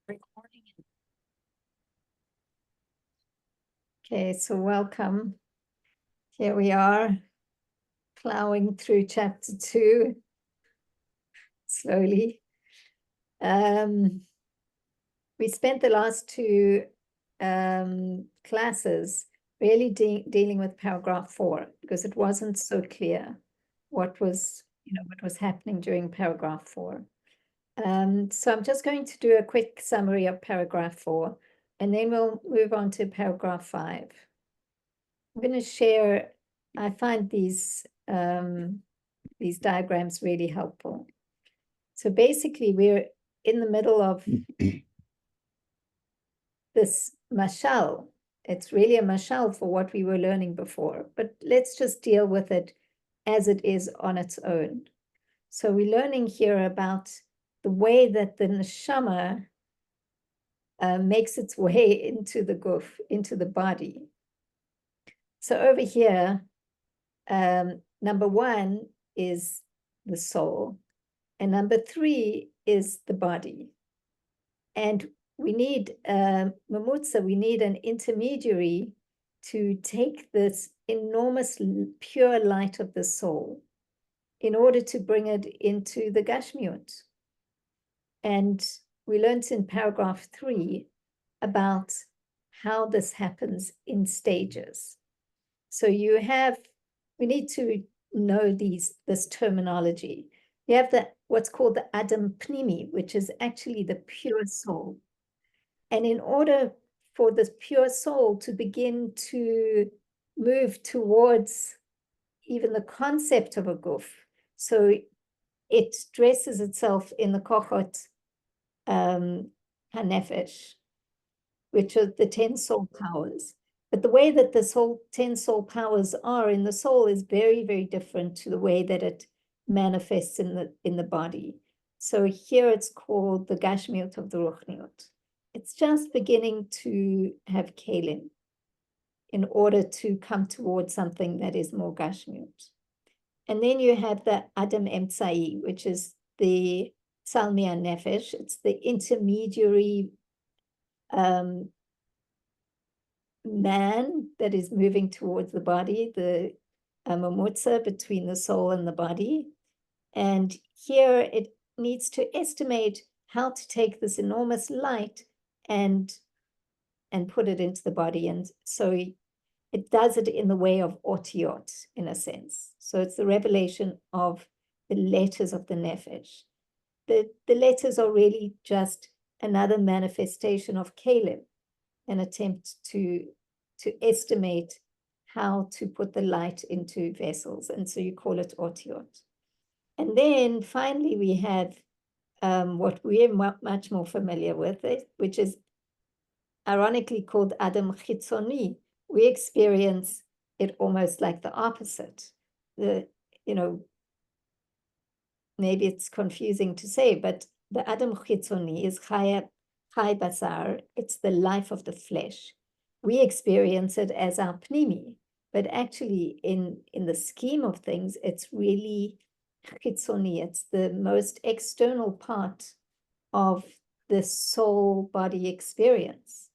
Recording. Okay, so welcome. Here we are, plowing through chapter 2 slowly. We spent the last two classes really dealing with paragraph 4 because it wasn't so clear what was happening during paragraph 4. So I'm just going to do a quick summary of paragraph 4, and then we'll move on to paragraph 5. I'm going to share, I find these diagrams really helpful. So basically, we're in the middle of this mashal. It's really a mashal for what we were learning before, but let's just deal with it as it is on its own. So we're learning here about the way that the neshama makes its way into the guf, into the body. So over here, number 1 is the soul, and number 3 is the body. And we need mamutza, we need an intermediary to take this enormous pure light of the soul in order to bring it into the gashmiut. And we learned in paragraph 3 about how this happens in stages. So we need to know this terminology. You have what's called the Adam Pnimi, which is actually the pure soul. And in order for this pure soul to begin to move towards even the concept of a guf, so it dresses itself in the kochot hanefesh, which are the 10 soul powers. But the way that the 10 soul powers are in the soul is very, very different to the way that it manifests in the body. So here it's called the gashmiut of the ruchniut. It's just beginning to have kalim in order to come towards something that is more gashmiut. And then you have the Adam Emtsai, which is the Salmia Nefesh. It's the intermediary man that is moving towards the body, the mamutza between the soul and the body. And here it needs to estimate how to take this enormous light and put it into the body. And so it does it in the way of otiot, in a sense. So it's the revelation of the letters of the nefesh. The letters are really just another manifestation of kalim, an attempt to estimate how to put the light into vessels. And so you call it otiot. And then finally, we have what we're much more familiar with, which is ironically called Adam Chitzoni. We experience it almost like the opposite. Maybe it's confusing to say, but the Adam Chitzoni is Chai Basar. It's the life of the flesh. We experience it as our pnimi, but actually in the scheme of things, it's really chitzoni. It's the most external part of the soul body experience.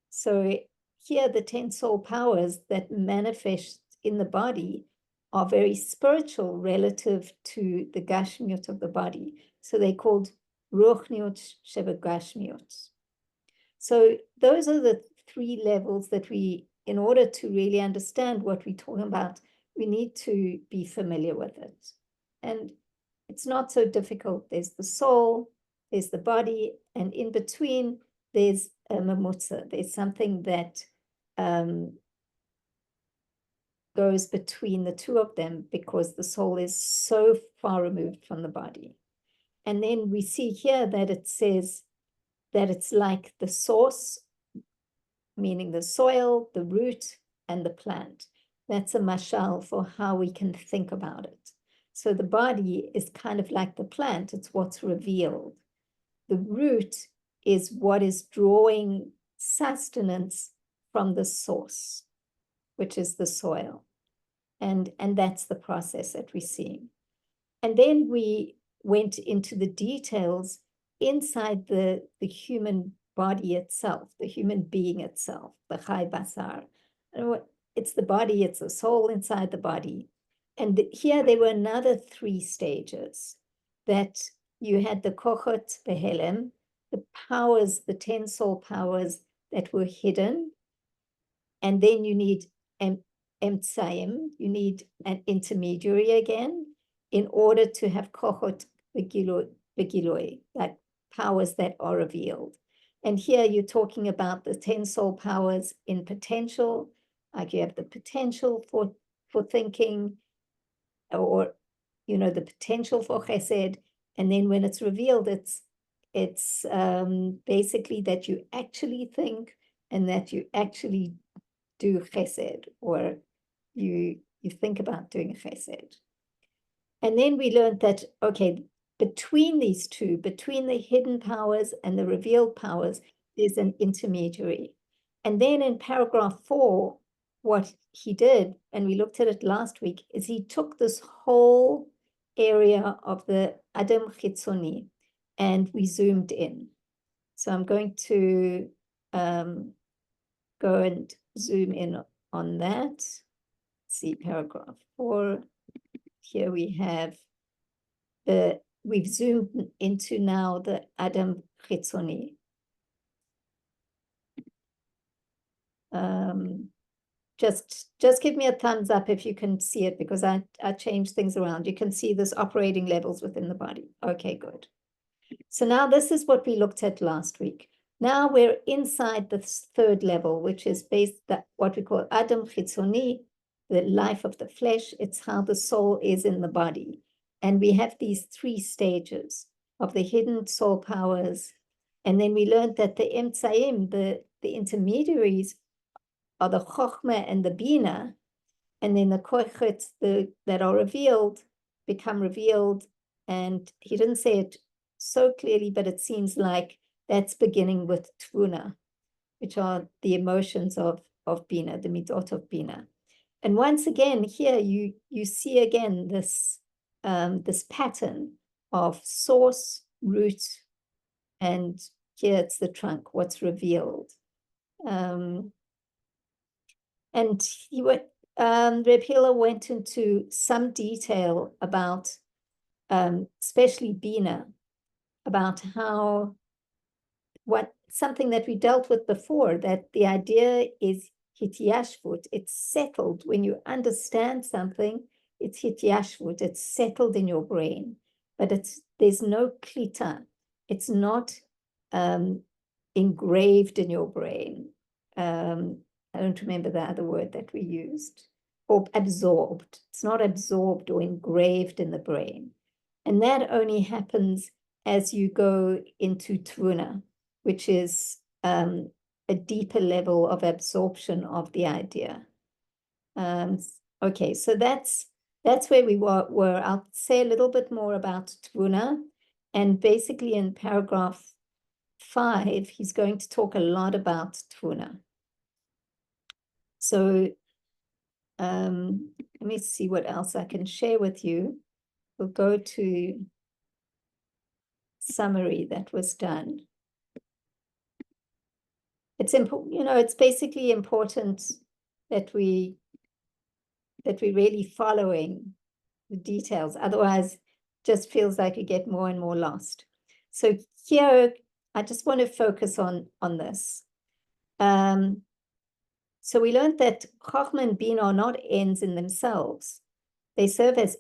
So here, the 10 soul powers that manifest in the body are very spiritual relative to the gashmiut of the body. So they're called ruchniut sheba gashmiut. So those are the 3 levels that in order to really understand what we're talking about, we need to be familiar with it. And it's not so difficult. There's the soul, there's the body, and in between, there's a mamutza. There's something that goes between the two of them because the soul is so far removed from the body. And then we see here that it says that it's like the source, meaning the soil, the root, and the plant. That's a mashal for how we can think about it. So the body is kind of like the plant. It's what's revealed. The root is what is drawing sustenance from the source, which is the soil. And that's the process that we see. And then we went into the details inside the human body itself, the human being itself, the chai basar. It's the body, it's the soul inside the body. And here there were another 3 stages, that you had the kochot behelem, the powers, the 10 soul powers that were hidden. And then you need emtsaim, you need an intermediary again, in order to have kochot begiloi, that powers that are revealed. And here you're talking about the 10 soul powers in potential, like you have the potential for thinking, or the potential for chesed, and then when it's revealed, it's basically that you actually think and that you actually do chesed, or you think about doing chesed. And then we learned that, okay, between these two, between the hidden powers and the revealed powers, there's an intermediary. And then in paragraph 4, what he did, and we looked at it last week, is he took this whole area of the Adam Chitzoni and we zoomed in. So I'm going to go and zoom in on that. See paragraph 4. Here we have we've zoomed into now the Adam Chitzoni. Just give me a thumbs up if you can see it, because I changed things around. You can see this operating levels within the body. Okay, good. So now this is what we looked at last week. Now we're inside the 3rd level, which is what we call Adam Chitzoni, the life of the flesh. It's how the soul is in the body. And we have these 3 stages of the hidden soul powers. And then we learned that the emtsaim, the intermediaries, are the chokhmah and the bina, and then the kochot that are revealed become revealed. And he didn't say it so clearly, but it seems like that's beginning with Tevuna, which are the emotions of bina, the midot of bina. And once again, here you see again this pattern of source, root, and here it's the trunk, what's revealed. And Reb Hillel went into some detail about, especially Bina, about how, something that we dealt with before, that the idea is hityashvut, it's settled. When you understand something, it's hityashvut, it's settled in your brain, but there's no klita, it's not engraved in your brain. I don't remember the other word that we used, or absorbed. It's not absorbed or engraved in the brain. And that only happens as you go into Tevuna, which is a deeper level of absorption of the idea. Okay, so that's where we were. I'll say a little bit more about Tevuna. And basically in paragraph 5, he's going to talk a lot about Tevuna. So let me see what else I can share with you. We'll go to summary that was done. It's important, it's basically important that we really following the details. Otherwise, just feels like you get more and more lost. So here, I just want to focus on this. So we learned that Chochmah and Bina are not ends in themselves. They serve as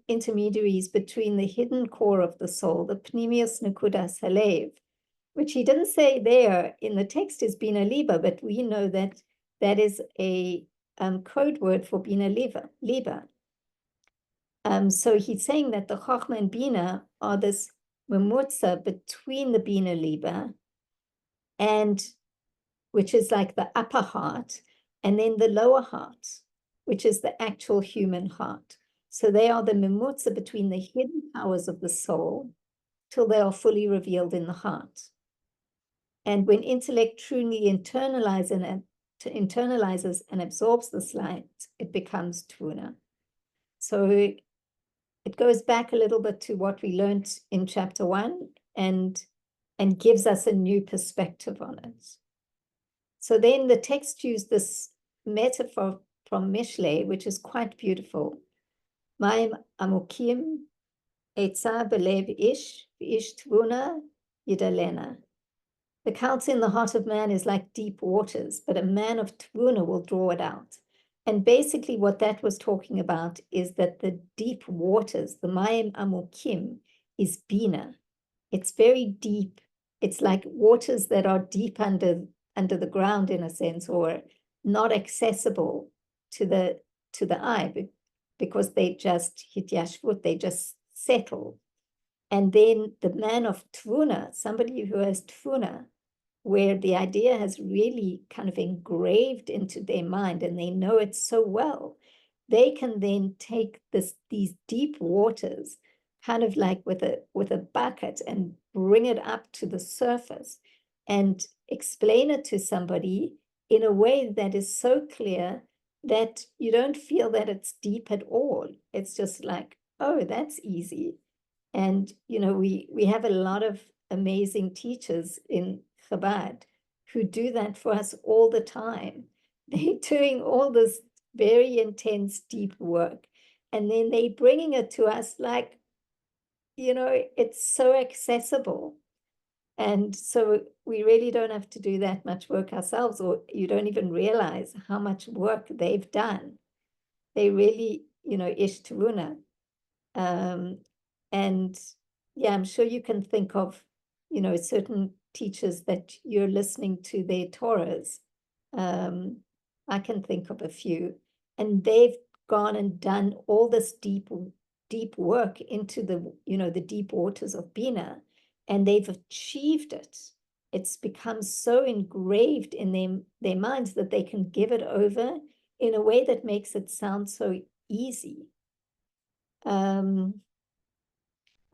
intermediaries between the hidden core of the soul, the Pnimius Nekudas Halev, which he didn't say there in the text is Bina Liba, but we know that that is a code word for Bina Liba. So he's saying that the Chochmah and Bina are this memutza between the Bina Liba, and which is like the upper heart, and then the lower heart, which is the actual human heart. So they are the memutza between the hidden powers of the soul till they are fully revealed in the heart. And when intellect truly internalizes and absorbs this light, it becomes Tevuna. So it goes back a little bit to what we learned in chapter 1, and and gives us a new perspective on it. So then the text used this metaphor from Mishle, which is quite beautiful. Maim amukim etza belev ish, ish tvuna yidalena. The counsel in the heart of man is like deep waters, but a man of tvuna will draw it out. And basically what that was talking about is that the deep waters, the Mayim Amukim, is Bina. It's very deep. It's like waters that are deep under the ground in a sense, or not accessible to the eye, because they just hityashvut, they just settle. And then the man of Tvuna, somebody who has Tvuna, where the idea has really kind of engraved into their mind and they know it so well, they can then take these deep waters, kind of like with a bucket, and bring it up to the surface and explain it to somebody in a way that is so clear that you don't feel that it's deep at all. It's just like, oh, that's easy. And, we have a lot of amazing teachers in Chabad who do that for us all the time. They're doing all this very intense, deep work. And then they're bringing it to us like, it's so accessible. And so we really don't have to do that much work ourselves, or you don't even realize how much work they've done. They really, ish tevuna. And yeah, I'm sure you can think of, certain teachers that you're listening to their Torahs. I can think of a few, and they've gone and done all this deep work into the deep waters of Bina, and they've achieved it. It's become so engraved in their minds that they can give it over in a way that makes it sound so easy.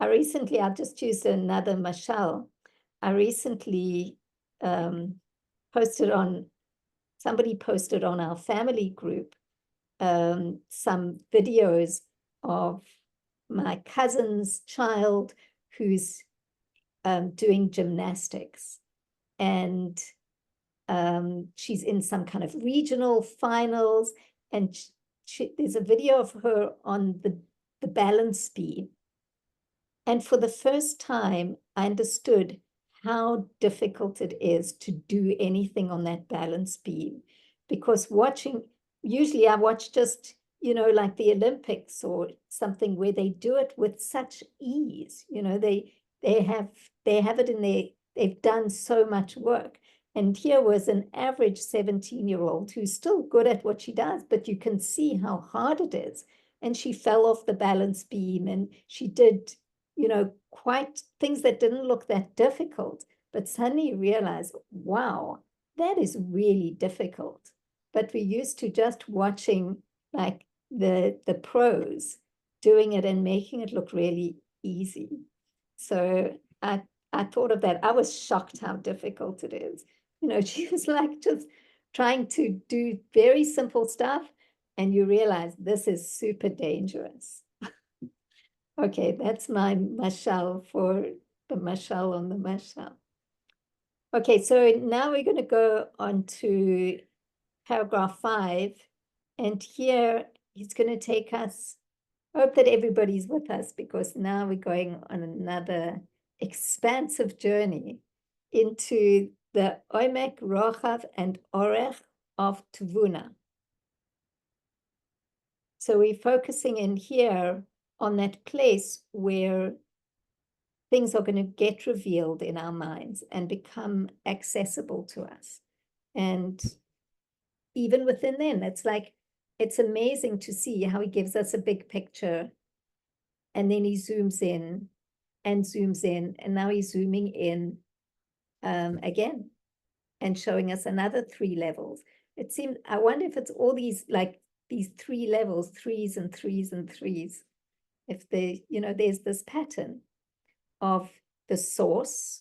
I'll just use another mashal. I recently somebody posted on our family group some videos of my cousin's child who's doing gymnastics. And she's in some kind of regional finals. And there's a video of her on the balance beam. And for the first time, I understood how difficult it is to do anything on that balance beam. Because usually I watch just, like the Olympics or something where they do it with such ease. They have it they've done so much work. And here was an average 17-year-old who's still good at what she does, but you can see how hard it is. And she fell off the balance beam, and she did quite things that didn't look that difficult, but suddenly you realize, wow, that is really difficult. But we're used to just watching like the pros doing it and making it look really easy. So I thought of that. I was shocked how difficult it is. She was like just trying to do very simple stuff, and you realize this is super dangerous. Okay, that's my mashal for the mashal on the mashal. Okay, so now we're going to go on to paragraph 5. And here he's going to take us, I hope that everybody's with us, because now we're going on another expansive journey into the Omek, rochav, and Orech of Tevuna. So we're focusing in here on that place where things are going to get revealed in our minds and become accessible to us. And even within them, it's amazing to see how he gives us a big picture, and then he zooms in and zooms in, and now he's zooming in again and showing us another 3 levels. I wonder if it's all these 3 levels, 3s and 3s and 3s. If there's this pattern of the source,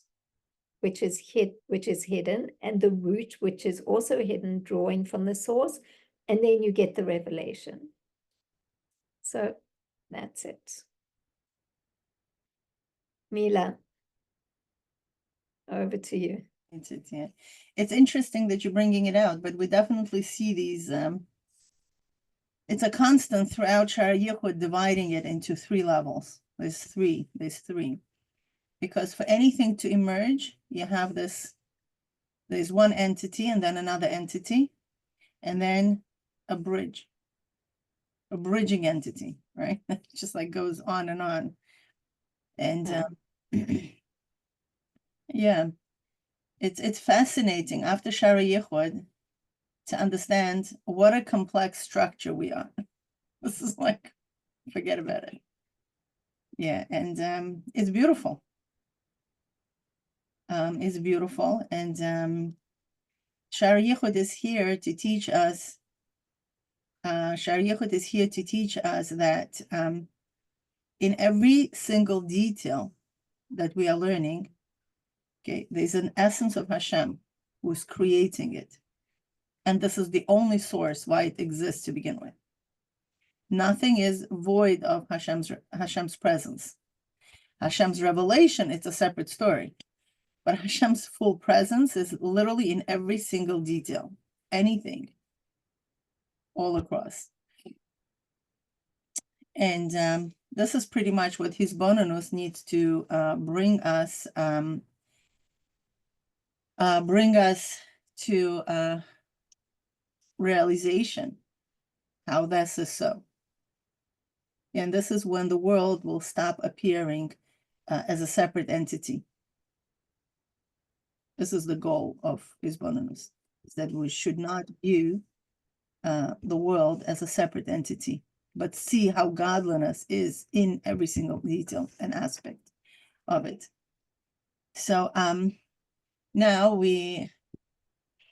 which is hidden, and the root, which is also hidden, drawing from the source, and then you get the revelation. So that's it. Mila. over to you. Yeah. It's interesting that you're bringing it out, but we definitely see these. It's a constant throughout Shara Yichud, dividing it into 3 levels. There's three. Because for anything to emerge, you have this, there's one entity and then another entity, and then a bridge, a bridging entity, right? It just like goes on and on. And yeah, it's fascinating after Shara Yichud to understand what a complex structure we are. This is like, forget about it. Yeah, and it's beautiful. It's beautiful, and Shara Yichud is here to teach us. Shara Yichud is here to teach us that in every single detail that we are learning, okay, there's an essence of Hashem who's creating it, and this is the only source why it exists to begin with. Nothing is void of Hashem's presence. Hashem's revelation, it's a separate story. But Hashem's full presence is literally in every single detail, anything, all across. And this is pretty much what his bonus needs to bring us to realization, how this is so. And this is when the world will stop appearing as a separate entity. This is the goal of his bonus, is that we should not view the world as a separate entity, but see how godliness is in every single detail and aspect of it. So now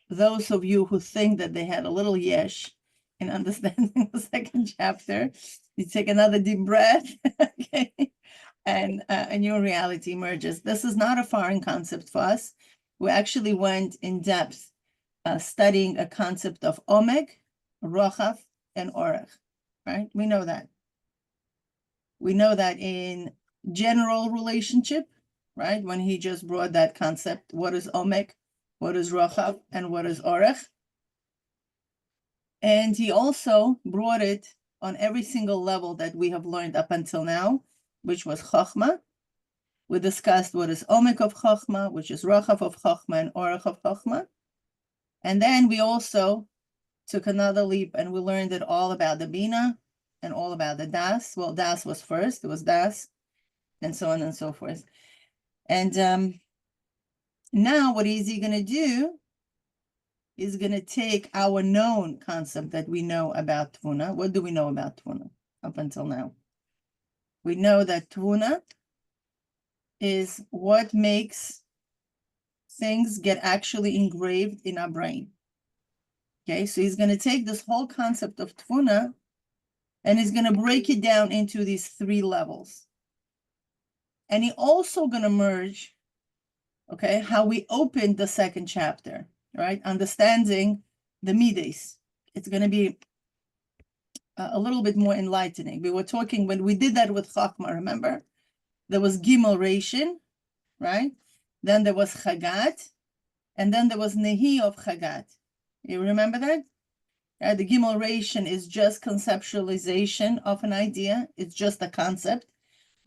those of you who think that they had a little yesh in understanding the 2nd chapter, you take another deep breath, okay, and a new reality emerges. This is not a foreign concept for us. We actually went in depth studying a concept of Omek, rochav, and Orech, right? We know that. We know that in general relationship, right? When he just brought that concept, what is Omek, what is rochav, and what is Orech? And he also brought it on every single level that we have learned up until now, which was Chochmah. We discussed what is Omek of Chochmah, which is rochav of Chochmah and Orech of Chochmah. And then we also took another leap and we learned it all about the Bina and all about the Das. Well, Das was first, it was Das, and so on and so forth. And now what is he going to do? He's going to take our known concept that we know about Tevuna. What do we know about Tevuna up until now? We know that Tevuna is what makes things get actually engraved in our brain. Okay, so he's going to take this whole concept of Tevuna and he's going to break it down into these 3 levels. And he's also going to merge, okay, how we opened the 2nd chapter, right? Understanding the Midas. It's going to be a little bit more enlightening. We were talking, when we did that with Chachma, remember? There was Gimel Reishin, right? Then there was Chagat, and then there was Nehi of Chagat. You remember that? The Gimel Reishin is just conceptualization of an idea. It's just a concept.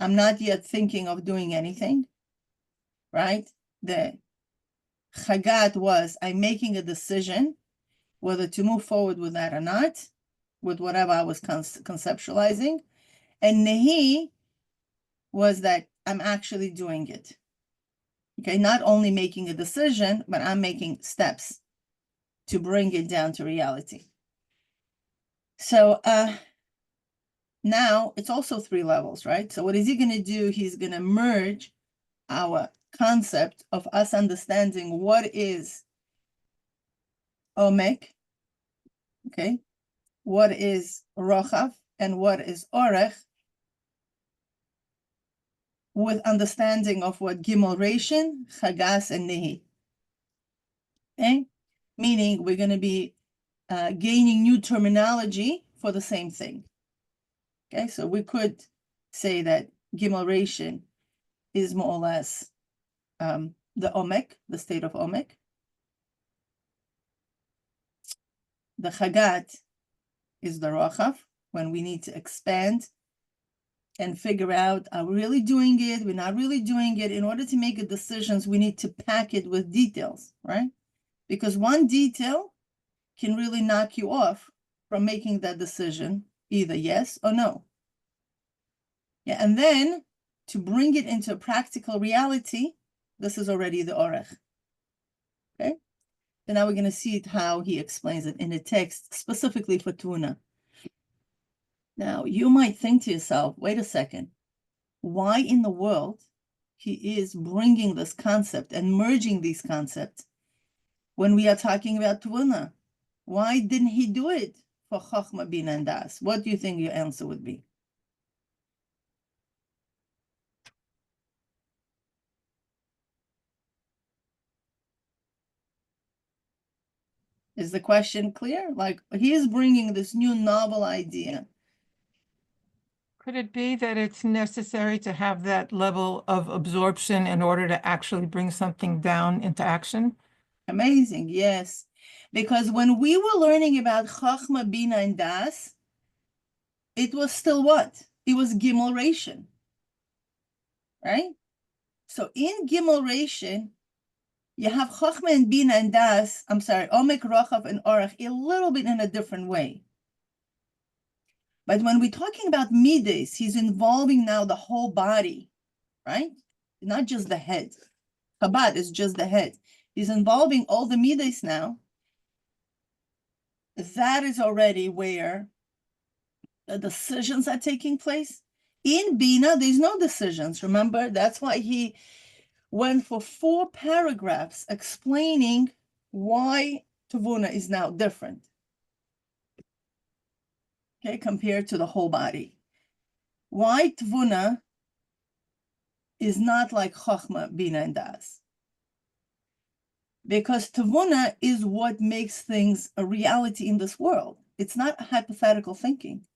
I'm not yet thinking of doing anything, right? The Chagat was, I'm making a decision whether to move forward with that or not, with whatever I was conceptualizing. And Nehi was that I'm actually doing it. Okay, not only making a decision, but I'm making steps to bring it down to reality. So now it's also 3 levels, right? So what is he going to do? He's going to merge our concept of us understanding what is Omek, okay, what is rochav, and what is Orech, with understanding of what Gimel Reishin, Chagas, and Nehi. Okay, meaning we're going to be gaining new terminology for the same thing. Okay, so we could say that Gimel Reishin is more or less the Omek, the state of Omek. The Chagat is the rochav, when we need to expand and figure out, are we really doing it? We're not really doing it. In order to make decisions, we need to pack it with details, right? Because one detail can really knock you off from making that decision, either yes or no. Yeah, and then to bring it into practical reality, this is already the Orech. Okay? So now we're going to see how he explains it in the text, specifically for Tevuna. Now, you might think to yourself, wait a second, why in the world he is bringing this concept and merging these concepts when we are talking about Tevuna? Why didn't he do it for Chochmah, Bina, and Das? What do you think your answer would be? Is the question clear? Like, he is bringing this new novel idea. Could it be that it's necessary to have that level of absorption in order to actually bring something down into action? Amazing, yes. Because when we were learning about Chochmah, Bina, and Das, it was still what? It was Gimel Ration, right? So in Gimel Ration, you have Chochmah and Bina and Das, Omek, rochav, and Orech, a little bit in a different way. But when we're talking about Midas, he's involving now the whole body, right? Not just the head. Chabad is just the head. He's involving all the Midas now. That is already where the decisions are taking place. In Bina, there's no decisions. Remember, that's why he went for 4 paragraphs explaining why Tevuna is now different, okay, compared to the whole body. Why Tevuna is not like Chochmah, Bina, and Das. Because Tevuna is what makes things a reality in this world. It's not hypothetical thinking.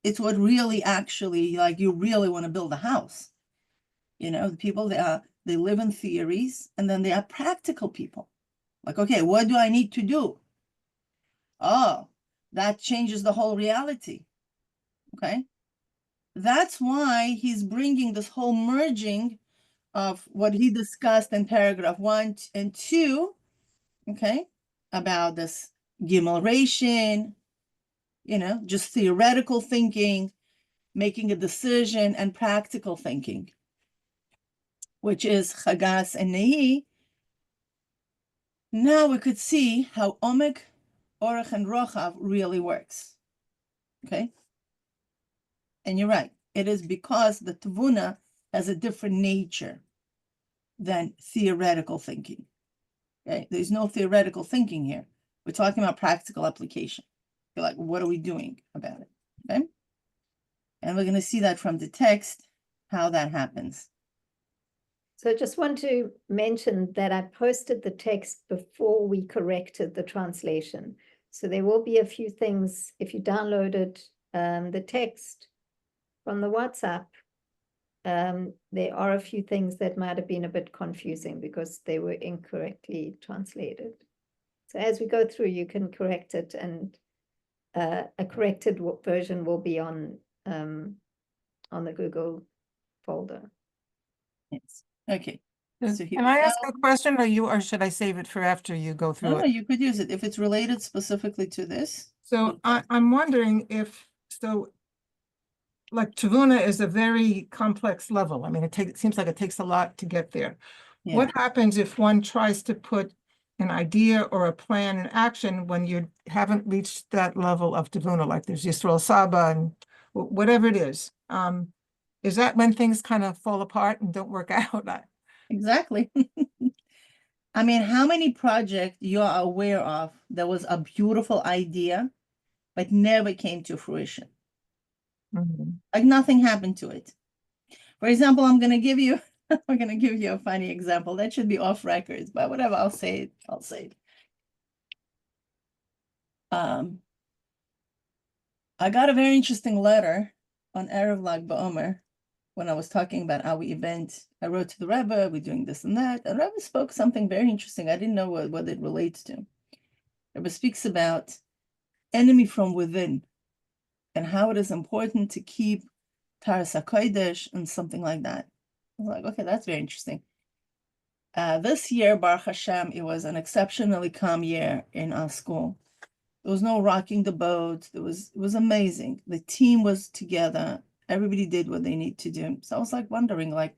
It's what really actually, like, you really want to build a house. You know, the people, they live in theories, and then they are practical people. Like, okay, what do I need to do? Oh, that changes the whole reality. Okay. That's why he's bringing this whole merging of what he discussed in paragraph 1 and 2, okay, about this Gimel Ration, you know, just theoretical thinking, making a decision, and practical thinking, which is Chagas and Nehi. Now we could see how Omek, Orech, and Rochav really works, okay? And you're right, it is because the Tevuna has a different nature than theoretical thinking, okay? There's no theoretical thinking here. We're talking about practical application. You're like, what are we doing about it, okay? And we're going to see that from the text, how that happens. So I just want to mention that I posted the text before we corrected the translation. So there will be a few things, if you downloaded the text from the WhatsApp, there are a few things that might have been a bit confusing because they were incorrectly translated. So as we go through, you can correct it, and a corrected version will be on the Google folder. Yes. Okay. So here Can I ask a question, or should I save it for after you go through no, it? you could use it if it's related specifically to this. So I'm wondering if, like, Tevuna is a very complex level. I mean, it seems like it takes a lot to get there. Yeah. What happens if one tries to put an idea or a plan in action when you haven't reached that level of Tevuna, like there's Yisrael Saba and whatever it is? Is that when things kind of fall apart and don't work out? Exactly. I mean, how many projects you are aware of that was a beautiful idea, but never came to fruition? Like nothing happened to it. For example, I'm going to give you a funny example. That should be off records, but whatever, I'll say it. I got a very interesting letter on Erev Lag BaOmer when I was talking about our event, I wrote to the Rebbe, we're doing this and that. And Rebbe spoke something very interesting. I didn't know what it relates to. Rebbe speaks about enemy from within and how it is important to keep Taras HaKodesh and something like that. I was like, okay, that's very interesting. This year, Baruch Hashem, it was an exceptionally calm year in our school. There was no rocking the boat. It was amazing. The team was together. Everybody did what they need to do. So I was like wondering, like,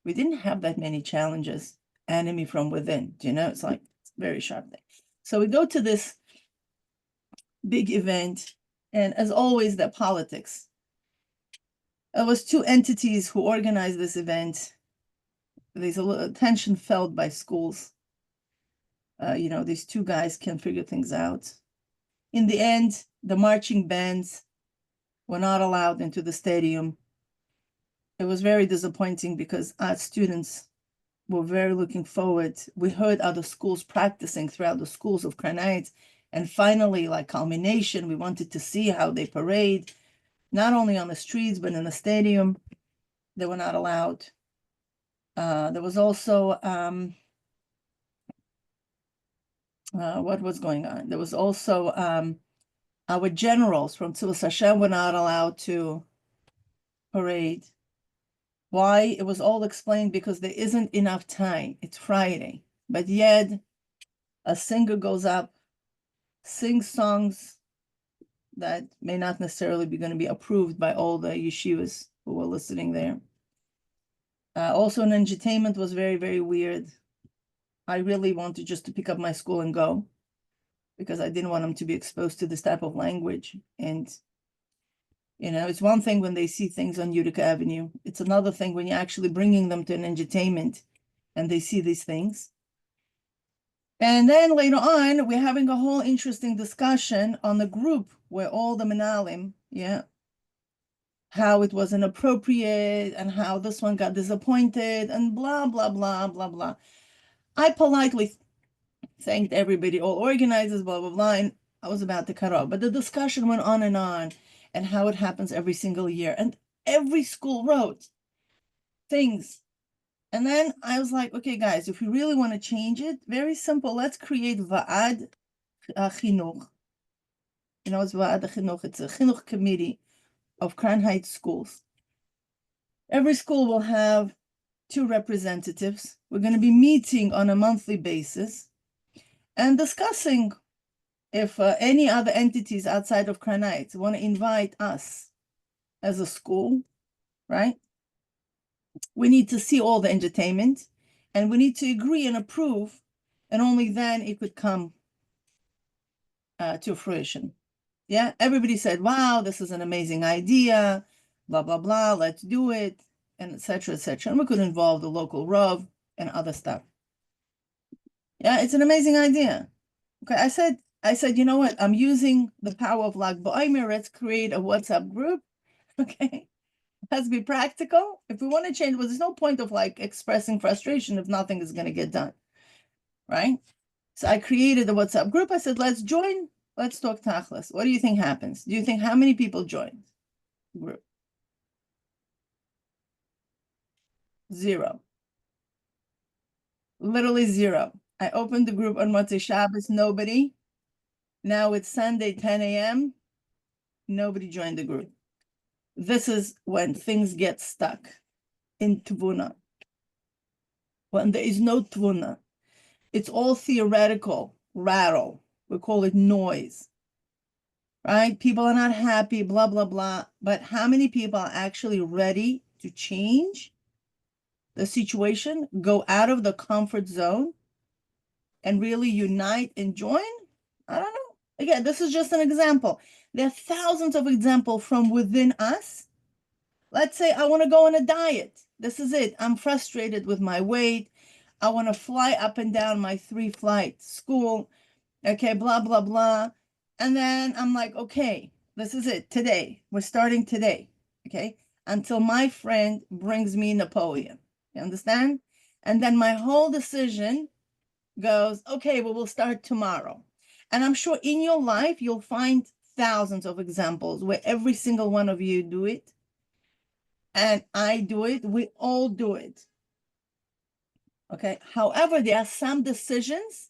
we didn't have that many challenges, enemy from within. Do you know? It's like it's a very sharp thing. So we go to this big event, and as always, the politics. It was two entities who organized this event. There's a little tension felt by schools. These two guys can figure things out. In the end, the marching bands were not allowed into the stadium. It was very disappointing because our students were very looking forward. We heard other schools practicing throughout the schools of Kranite. And finally, like culmination, we wanted to see how they parade, not only on the streets, but in the stadium. They were not allowed. There was also, what was going on? There was also our generals from Tzivus Hashem were not allowed to parade. Why? It was all explained because there isn't enough time. It's Friday. But yet, a singer goes up, sings songs that may not necessarily be going to be approved by all the yeshivas who were listening there. Also, an entertainment was very, very weird. I really wanted just to pick up my school and go because I didn't want them to be exposed to this type of language. And, it's one thing when they see things on Utica Avenue. It's another thing when you're actually bringing them to an entertainment and they see these things. And then later on, we're having a whole interesting discussion on the group where all the Menalim, how it was inappropriate and how this one got disappointed and blah, blah, blah, blah, blah. I politely thanked everybody, all organizers, blah, blah, blah, and I was about to cut off. But the discussion went on and how it happens every single year. And every school wrote things. And then I was like, okay, guys, if we really want to change it, very simple. Let's create Va'ad Chinuch. It's Va'ad Chinuch. It's a Chinuch committee of Crown Heights schools. Every school will have 2 representatives. We're going to be meeting on a monthly basis and discussing if any other entities outside of Crown Heights want to invite us as a school, right? We need to see all the entertainment and we need to agree and approve, and only then it could come to fruition. Yeah, everybody said, wow, this is an amazing idea, blah, blah, blah, let's do it, and etc., etc. And we could involve the local Rav and other stuff. Yeah, it's an amazing idea. Okay, I said, you know what? I'm using the power of Lag Ba'omer. Let's create a WhatsApp group. Okay, it has to be practical. If we want to change, well, there's no point of like expressing frustration if nothing is going to get done, right? So I created a WhatsApp group. I said, let's join. Let's talk Tachlis. What do you think happens? Do you think how many people joined the group? 0. Literally 0. I opened the group on Motzei Shabbos, nobody. Now it's Sunday, 10 a.m. Nobody joined the group. This is when things get stuck in Tevuna. When there is no Tevuna. It's all theoretical, rattle. We call it noise, right? People are not happy, blah, blah, blah. But how many people are actually ready to change the situation, go out of the comfort zone and really unite and join? I don't know. Again, this is just an example. There are thousands of examples from within us. Let's say I want to go on a diet. This is it. I'm frustrated with my weight. I want to fly up and down my 3-flight school. Okay, blah, blah, blah. And then I'm like, okay, this is it. Today, we're starting today. Okay, until my friend brings me Napoleon. You understand? And then my whole decision goes, okay, well, we'll start tomorrow. And I'm sure in your life, you'll find thousands of examples where every single one of you do it. and I do it. We all do it. Okay. However, there are some decisions,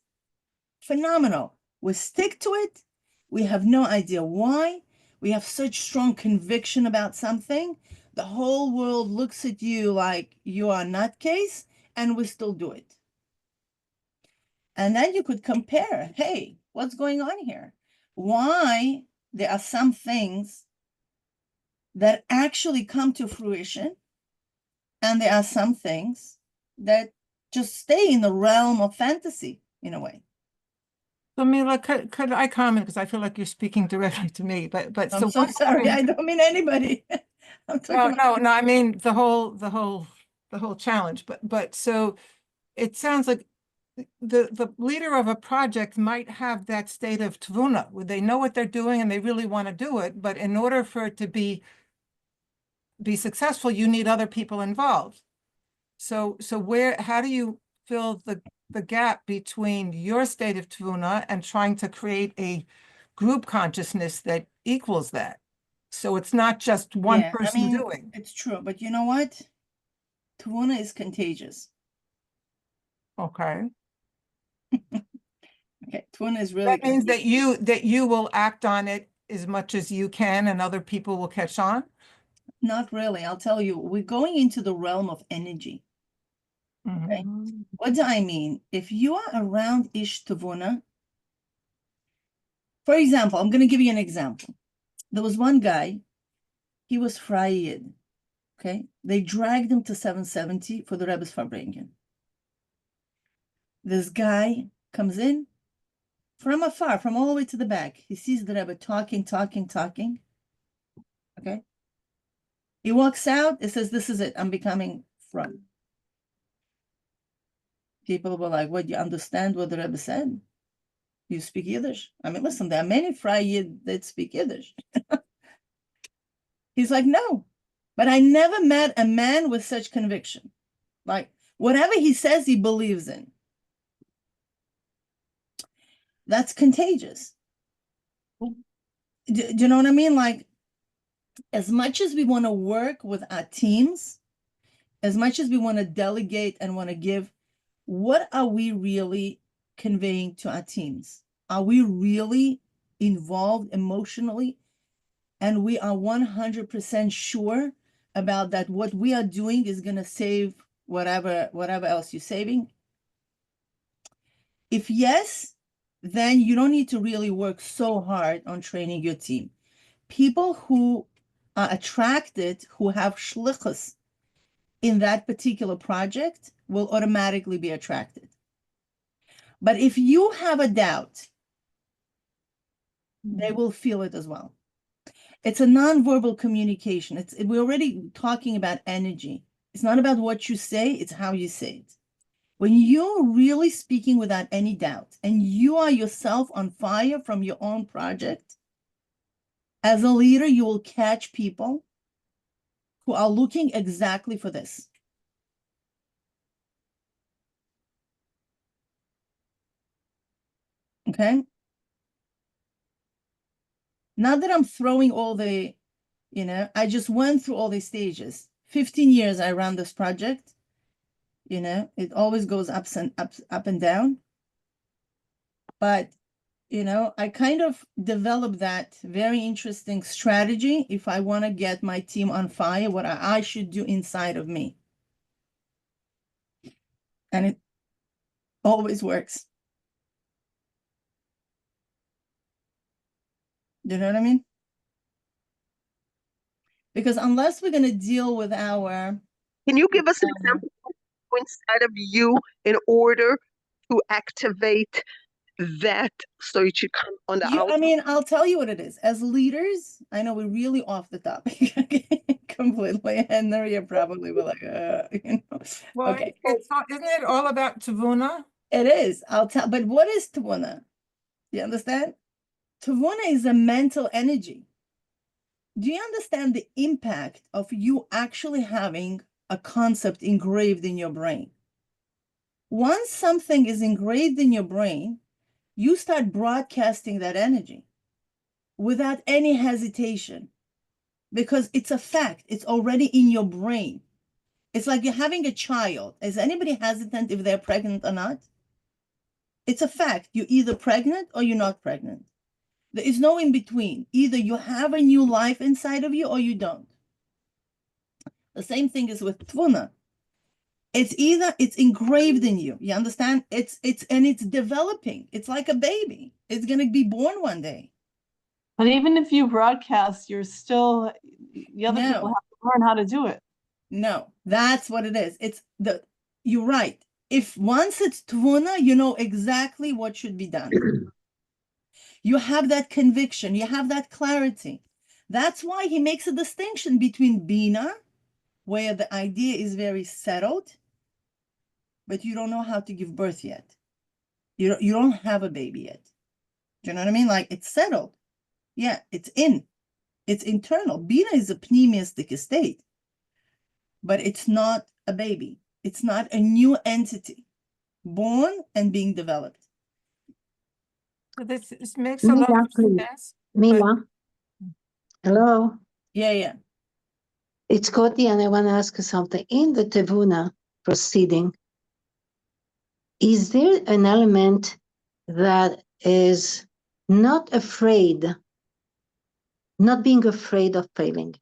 phenomenal. We stick to it. We have no idea why. We have such strong conviction about something. The whole world looks at you like you are nutcase, and we still do it. And then you could compare, hey, what's going on here? Why there are some things that actually come to fruition, and there are some things that just stay in the realm of fantasy in a way. So Mila, could I comment, because I feel like you're speaking directly to me, but I'm so so sorry. I don't mean anybody. I'm talking about no, I mean the whole challenge. But so it sounds like the leader of a project might have that state of Tevuna, where they know what they're doing and they really want to do it, but in order for it to be successful, you need other people involved. So how do you fill the gap between your state of Tevuna and trying to create a group consciousness that equals that? So it's not just one person doing. it's true, but you know what? Tevuna is contagious. Okay. Okay, Tevuna is really That means that you will act on it as much as you can and other people will catch on? Not really. I'll tell you, we're going into the realm of energy. Okay. Mhm. What do I mean? If you are around Ish Tevuna, for example, I'm going to give you an example. There was one guy, he was Frayid. Okay. They dragged him to 770 for the Rebbe's Farbrengen. This guy comes in from afar, from all the way to the back. He sees the Rebbe talking. Okay. He walks out. It says, this is it. I'm becoming from. People were like, what, you understand what the Rebbe said? You speak Yiddish? I mean, listen, there are many Fry Yid that speak Yiddish. He's like, no, but I never met a man with such conviction. Like, whatever he says, he believes in. That's contagious. Do you know what I mean? Like, as much as we want to work with our teams, as much as we want to delegate and want to give, what are we really conveying to our teams? Are we really involved emotionally? And we are 100% sure about that what we are doing is going to save whatever else you're saving? If yes, then you don't need to really work so hard on training your team. People who are attracted, who have shlichus in that particular project will automatically be attracted. But if you have a doubt, they will feel it as well. It's a nonverbal communication. We're already talking about energy. It's not about what you say, it's how you say it. When you're really speaking without any doubt and you are yourself on fire from your own project, as a leader, you will catch people who are looking exactly for this. Okay? Not that I'm throwing all the, I just went through all these stages. 15 years I ran this project. It always goes up and down. But, I kind of developed that very interesting strategy if I want to get my team on fire, what I should do inside of me. And it always works. Do you know what I mean? Because unless we're going to deal with our... Can you give us an example inside of you in order to activate that so it should come on the outside? I'll tell you what it is. As leaders, I know we're really off the topic completely, and Maria probably will like, Well, okay. isn't it all about Tevuna? It is. I'll tell. But what is Tevuna? Do you understand? Tevuna is a mental energy. Do you understand the impact of you actually having a concept engraved in your brain? Once something is engraved in your brain, you start broadcasting that energy without any hesitation. because it's a fact. It's already in your brain. It's like you're having a child. Is anybody hesitant if they're pregnant or not? It's a fact. You're either pregnant or you're not pregnant. There is no in between. Either you have a new life inside of you or you don't. The same thing is with Tevuna. It's either it's engraved in you. You understand? It's developing. It's like a baby. It's gonna be born one day. But even if you broadcast, you're still, the other people No. have to learn how to do it. No, that's what it is. You're right. If once it's Tevuna, you know exactly what should be done. You have that conviction, you have that clarity. That's why he makes a distinction between Bina, where the idea is very settled, but you don't know how to give birth yet. You don't have a baby yet. Do you know what I mean? Like, it's settled. Yeah, it's internal. Bina is a pneumistic state, but it's not a baby. It's not a new entity, born and being developed. So this makes a lot Mila, of please. sense. Mila, hello, Yeah. it's Cody, and I want to ask you something. In the Tevuna proceeding, is there an element that is not being afraid of failing?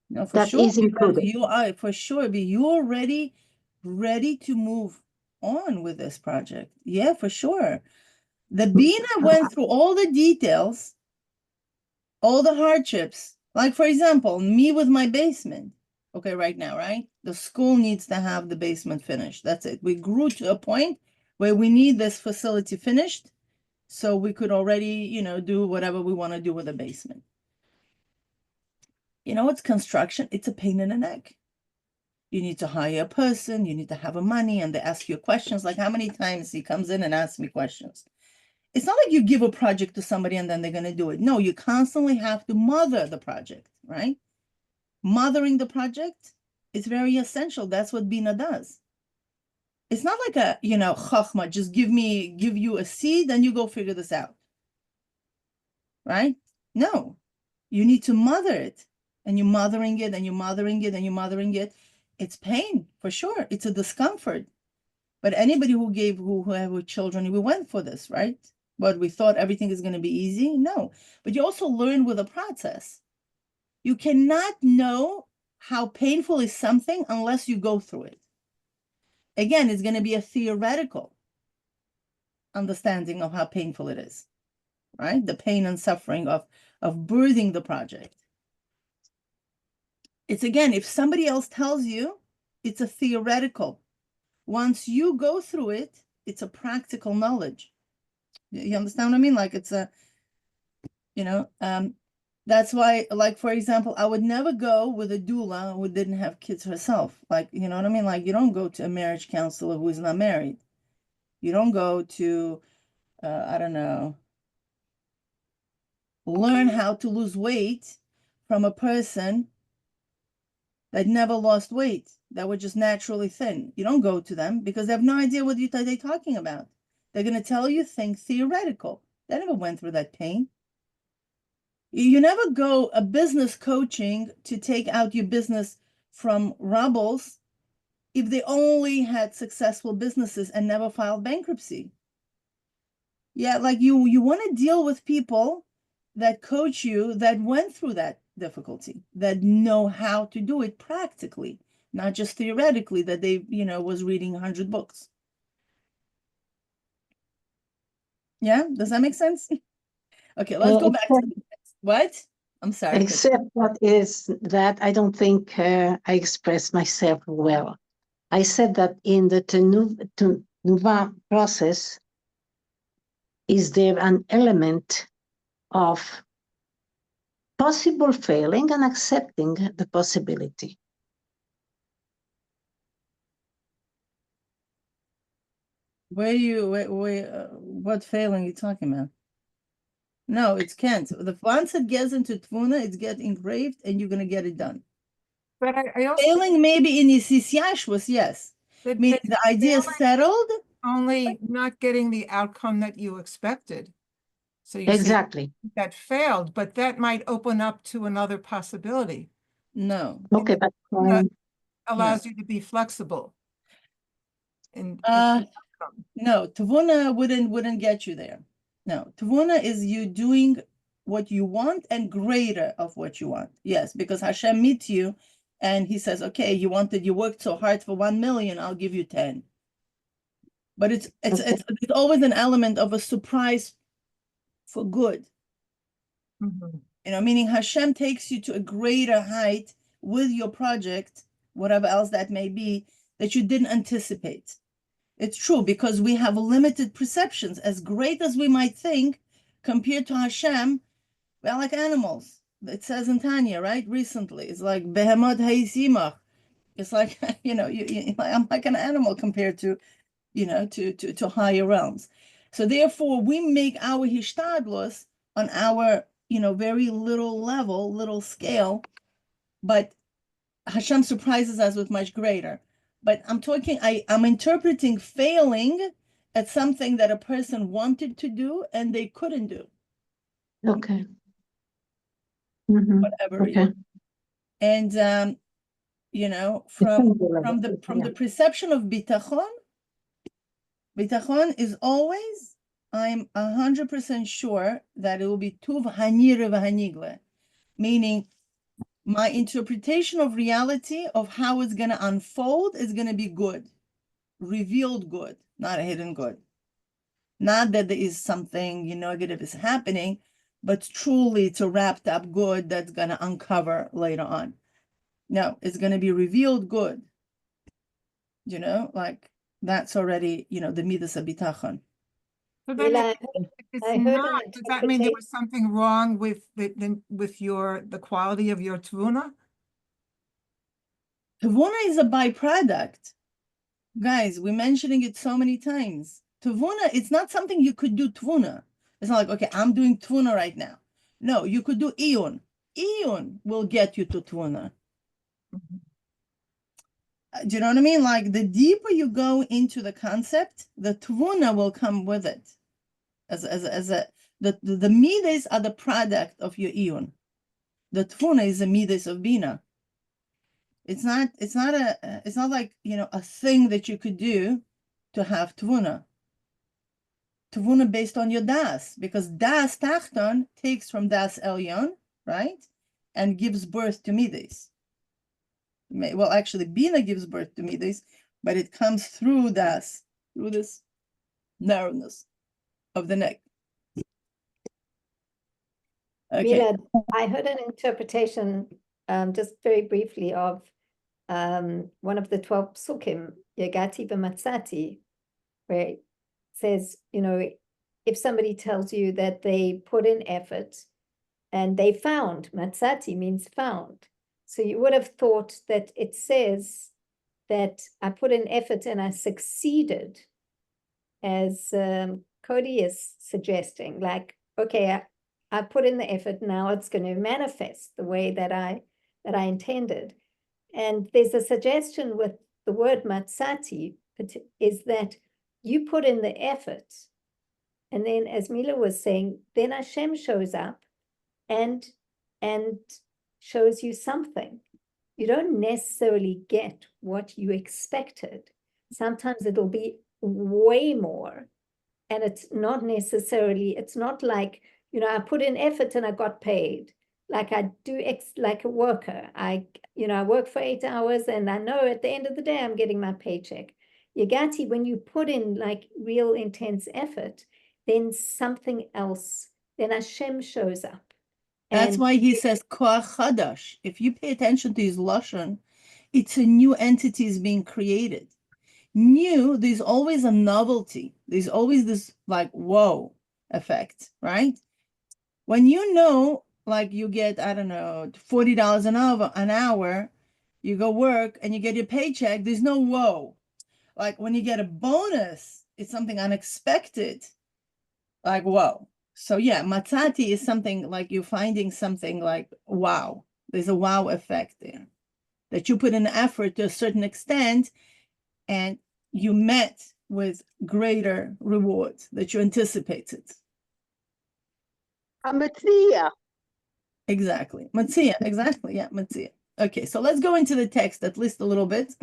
No, for That sure, is because included. you are for sure, but you're ready to move on with this project. Yeah, for sure. The Bina went through all the details, all the hardships. Like, for example, me with my basement. Okay, right now, right? The school needs to have the basement finished. That's it. We grew to a point where we need this facility finished so we could already, do whatever we want to do with the basement. It's construction. It's a pain in the neck. You need to hire a person. You need to have a money, and they ask you questions. Like, how many times he comes in and asks me questions? It's not like you give a project to somebody and then they're going to do it. No, you constantly have to mother the project, right? Mothering the project is very essential. That's what Bina does. It's not like a, chachma, just give you a seed and you go figure this out, right? No, you need to mother it. And you're mothering it, and you're mothering it, and you're mothering it. It's pain, for sure. It's a discomfort. But anybody who have children, we went for this, right? But we thought everything is going to be easy. No. But you also learn with the process. You cannot know how painful is something unless you go through it. Again, it's going to be a theoretical understanding of how painful it is, right? The pain and suffering of birthing the project. It's, again, if somebody else tells you, it's a theoretical. Once you go through it, it's a practical knowledge. You understand what I mean? Like, it's a, that's why, like, for example, I would never go with a doula who didn't have kids herself. Like, you know what I mean? Like, you don't go to a marriage counselor who is not married. You don't go to, I don't know, learn how to lose weight from a person that never lost weight, that were just naturally thin. You don't go to them because they have no idea what they're talking about. They're going to tell you things theoretical. They never went through that pain. You never go a business coaching to take out your business from rubbles if they only had successful businesses and never filed bankruptcy. Yeah, like you want to deal with people that coach you that went through that difficulty, that know how to do it practically, not just theoretically, that they, was reading 100 books. Yeah, does that make sense? Okay, let's go back to the text. What? I'm sorry. Except that I don't think I expressed myself well. I said that in the Tenuva process, is there an element of possible failing and accepting the possibility? What failing are you talking about? No, it can't. Once it gets into Tevuna, it's get engraved and you're going to get it done. But I also Failing maybe in Yisisiashwas, yes. Meaning the idea is settled. only not getting the outcome that you expected. So you see Exactly. that failed, but that might open up to another possibility. No. Okay, but That allows you to be flexible. No, Tevuna wouldn't get you there. No, Tevuna is you doing what you want and greater of what you want. Yes, because Hashem meets you and he says, okay, you worked so hard for 1 million, I'll give you 10. But it's always an element of a surprise for good. Mhm. You know, meaning Hashem takes you to a greater height with your project, whatever else that may be, that you didn't anticipate. It's true because we have limited perceptions. As great as we might think, compared to Hashem, we're like animals. It says in Tanya, right? Recently, it's like Behemoth Haisimach. It's like I'm like an animal compared to, to higher realms. So therefore, we make our hishtadlos on our, very little level, little scale, but Hashem surprises us with much greater. But I'm interpreting failing at something that a person wanted to do and they couldn't do. Okay. Mhm. Whatever Okay. reason. And from the perception of bitachon is always, I'm 100% sure that it will be tuv hanire v'hanigle, meaning my interpretation of reality of how it's going to unfold is going to be good, revealed good, not a hidden good. Not that there is something negative is happening, but truly it's a wrapped up good that's going to uncover later on. No, it's going to be revealed good. Like that's already, the midas habitachon. So then Mila, if it's I heard not, an does that mean there interpretation. was something wrong with the quality of your Tevuna? Tevuna is a byproduct. Guys, we're mentioning it so many times. Tevuna, it's not something you could do Tevuna. It's not like, okay, I'm doing Tevuna right now. No, you could do Iyun. Iyun will get you to Tevuna. Do you know what I mean? Like the deeper you go into the concept, the Tevuna will come with it. The midas are the product of your Iyun. The Tevuna is the midas of Bina. It's not like, a thing that you could do to have Tevuna. Tevuna based on your das, because das tachton takes from das elyon, right? And gives birth to midas. Well, actually, Bina gives birth to midas, but it comes through das, through this narrowness of the neck. Okay. Mila, I heard an interpretation, just very briefly, of one of the 12 psukim, Yagati b'matzati, where it says, if somebody tells you that they put in effort and they found, matzati means found. So you would have thought that it says that I put in effort and I succeeded, as Cody is suggesting, like, okay, I put in the effort, now it's going to manifest the way that I intended. And there's a suggestion with the word matzati is that you put in the effort, and then, as Mila was saying, then Hashem shows up and shows you something. You don't necessarily get what you expected. Sometimes it'll be way more, and it's not like, I put in effort and I got paid. Like I do, like a worker. I work for 8 hours and I know at the end of the day, I'm getting my paycheck. Yagati, when you put in like real intense effort, then something else, then Hashem shows up. That's why he says koach chadash. If you pay attention to his lashon, it's a new entity is being created. New, there's always a novelty. There's always this like whoa effect, right? When like you get, I don't know, $40 an hour, you go work and you get your paycheck, there's no whoa. Like when you get a bonus, it's something unexpected, like whoa. So yeah, matzati is something like you're finding something like wow. There's a wow effect there, that you put in effort to a certain extent and you met with greater rewards that you anticipated. Amatia. Exactly. Matzia, exactly. Yeah, Matzia. Okay, so let's go into the text at least a little bit.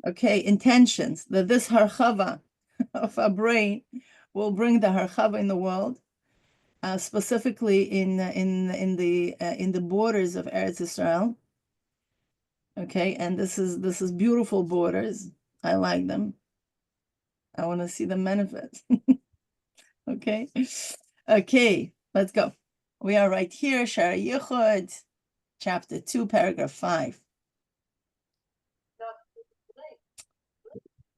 Okay, intentions that this harchava of our brain will bring the harchava in the world, specifically in the borders of Eretz Israel. Okay, and this is beautiful borders. I like them. I want to see them manifest. Okay, okay, let's go. We are right here, Shara Yichud, chapter 2, paragraph 5.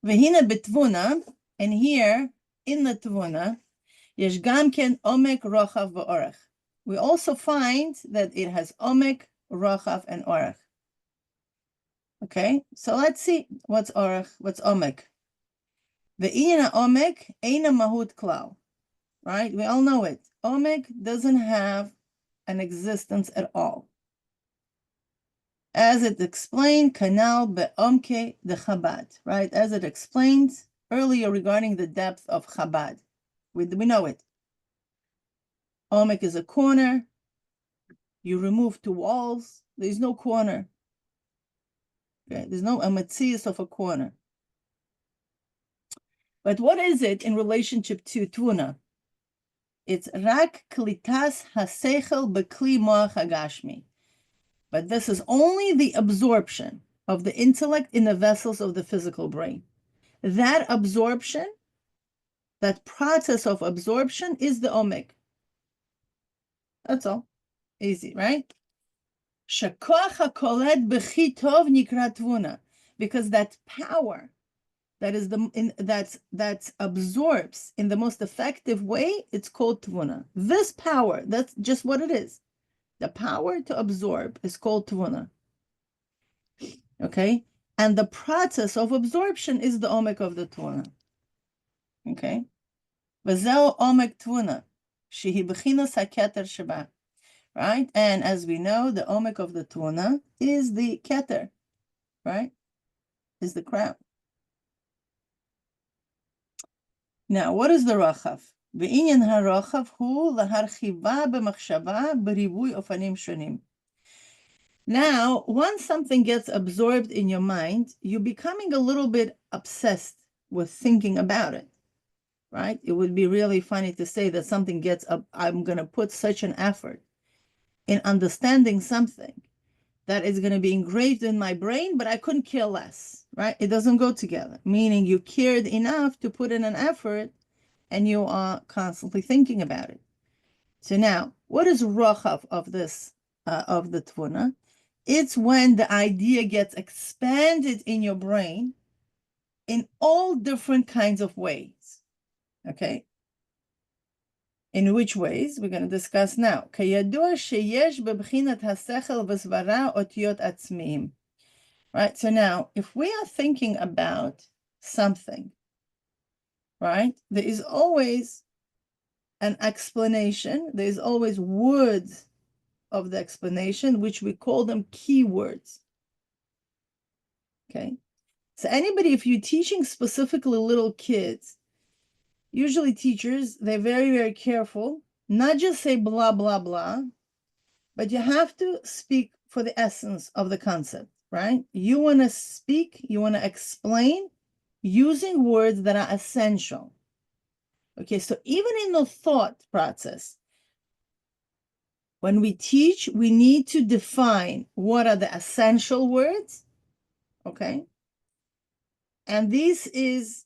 Vehina betvuna, and here in the Tevuna, yesh gam ken Omek, rochav, Orech. We also find that it has Omek, rochav, and Orech. Okay, so let's see what's Orech, what's Omek. Ve'ina Omek eina mahut klal. Right, we all know it. Omek doesn't have an existence at all. As it explained, kanal be'omke de Chabad, right? As it explained earlier regarding the depth of Chabad. We know it. Omek is a corner. You remove two walls. There's no corner. Okay, there's no amatzias of a corner. But what is it in relationship to Tevuna? It's rak klitas hasechel bekli moach hagashmi. But this is only the absorption of the intellect in the vessels of the physical brain. That absorption, that process of absorption is the Omek. That's all. Easy, right? Shekoach hakolet b'chi tov nikra Tevuna. Because that power that is that absorbs in the most effective way, it's called Tevuna. This power, that's just what it is. The power to absorb is called Tevuna. Okay? And the process of absorption is the Omek of the Tevuna. Okay? V'zeu Omek Tevuna, shehi b'chinas haketer sheba. Right? And as we know, the Omek of the Tevuna is the keter, right? Is the crown. Now, what is the rochav? Ve'inyan harochav hu laharchiva b'machshava b'ribui ofanim shonim. Now, once something gets absorbed in your mind, you're becoming a little bit obsessed with thinking about it, right? It would be really funny to say that something gets up, I'm going to put such an effort in understanding something that is going to be engraved in my brain, but I couldn't care less, right? It doesn't go together, meaning you cared enough to put in an effort and you are constantly thinking about it. So now, what is rochav of this, of the Tevuna? It's when the idea gets expanded in your brain in all different kinds of ways, okay? In which ways? We're going to discuss now. Right, so now, if we are thinking about something, right, there is always an explanation, there is always words of the explanation, which we call them keywords. Okay, so anybody, if you're teaching specifically little kids, usually teachers, they're very, very careful, not just say blah, blah, blah, but you have to speak for the essence of the concept, right? You want to speak, you want to explain using words that are essential. Okay, so even in the thought process, when we teach, we need to define what are the essential words, okay? And this is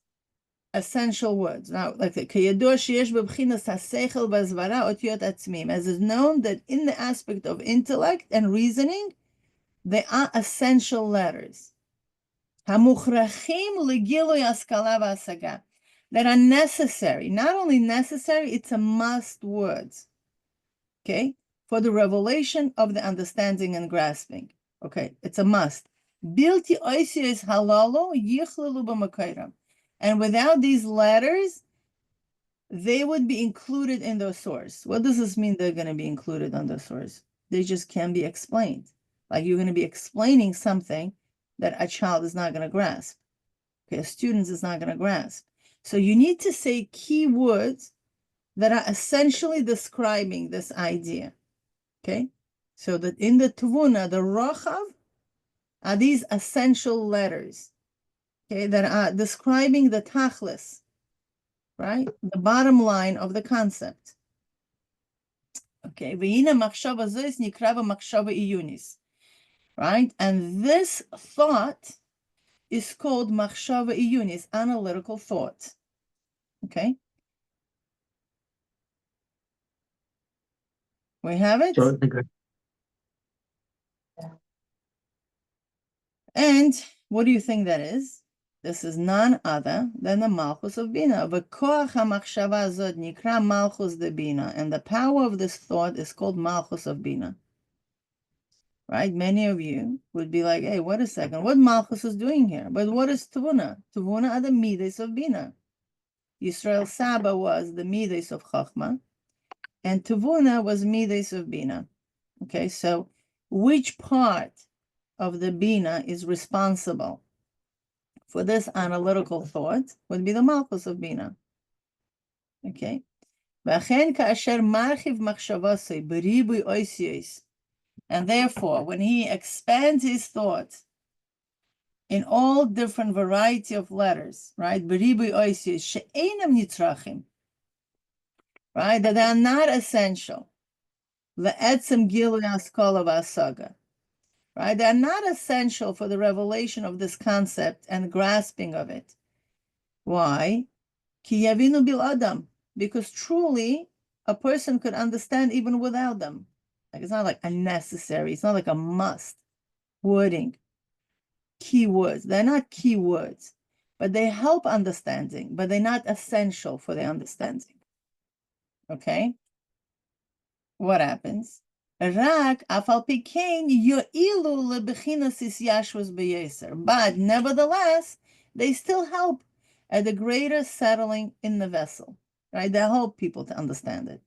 essential words. Now, like as is known that in the aspect of intellect and reasoning, they are essential letters. That are necessary, not only necessary, it's a must words, okay, for the revelation of the understanding and grasping. Okay, it's a must. And without these letters, they would be included in the source. What does this mean they're going to be included on the source? They just can't be explained. Like you're going to be explaining something that a child is not going to grasp. Okay, a student is not going to grasp. So you need to say key words that are essentially describing this idea. Okay, so that in the Tevuna, the rochav are these essential letters, okay, that are describing the tachlis, right? The bottom line of the concept. Okay, v'yina machshava zos nikrava machshava iyunis, right? And this thought is called machshava iyunis, analytical thought. Okay, we have it. And what do you think that is? This is none other than the Malchus of Bina. V'koach hamachshava zod nikra Malchus de Bina. And the power of this thought is called Malchus of Bina. Right? Many of you would be like, hey, wait a second, what Malchus is doing here? But what is Tevuna? Tevuna are the Midas of Bina. Yisrael Saba was the Midas of Chachma, and Tevuna was Midas of Bina. Okay, so which part of the Bina is responsible for this analytical thought would be the Malchus of Bina. Okay. And therefore, when he expands his thought in all different variety of letters, right? Right? That are not essential. Right? They're not essential for the revelation of this concept and grasping of it. Why? Because truly a person could understand even without them. Like it's not like a necessary, it's not like a must wording. Keywords, they're not keywords, but they help understanding, but they're not essential for the understanding. Okay? What happens? But nevertheless, they still help at the greater settling in the vessel, right? They help people to understand it.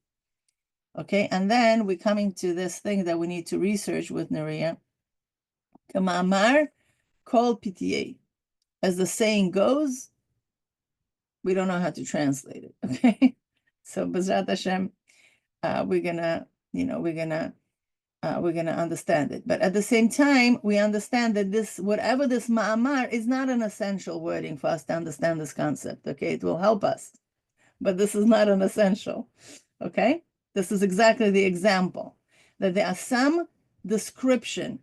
Okay, and then we're coming to this thing that we need to research with Neria. Kamamar kol PTA. As the saying goes, we don't know how to translate it. Okay, so B'ezrat Hashem, we're gonna understand it. But at the same time, we understand that this, whatever this ma'amar, is not an essential wording for us to understand this concept. Okay, it will help us, but this is not an essential. Okay, this is exactly the example that there are some description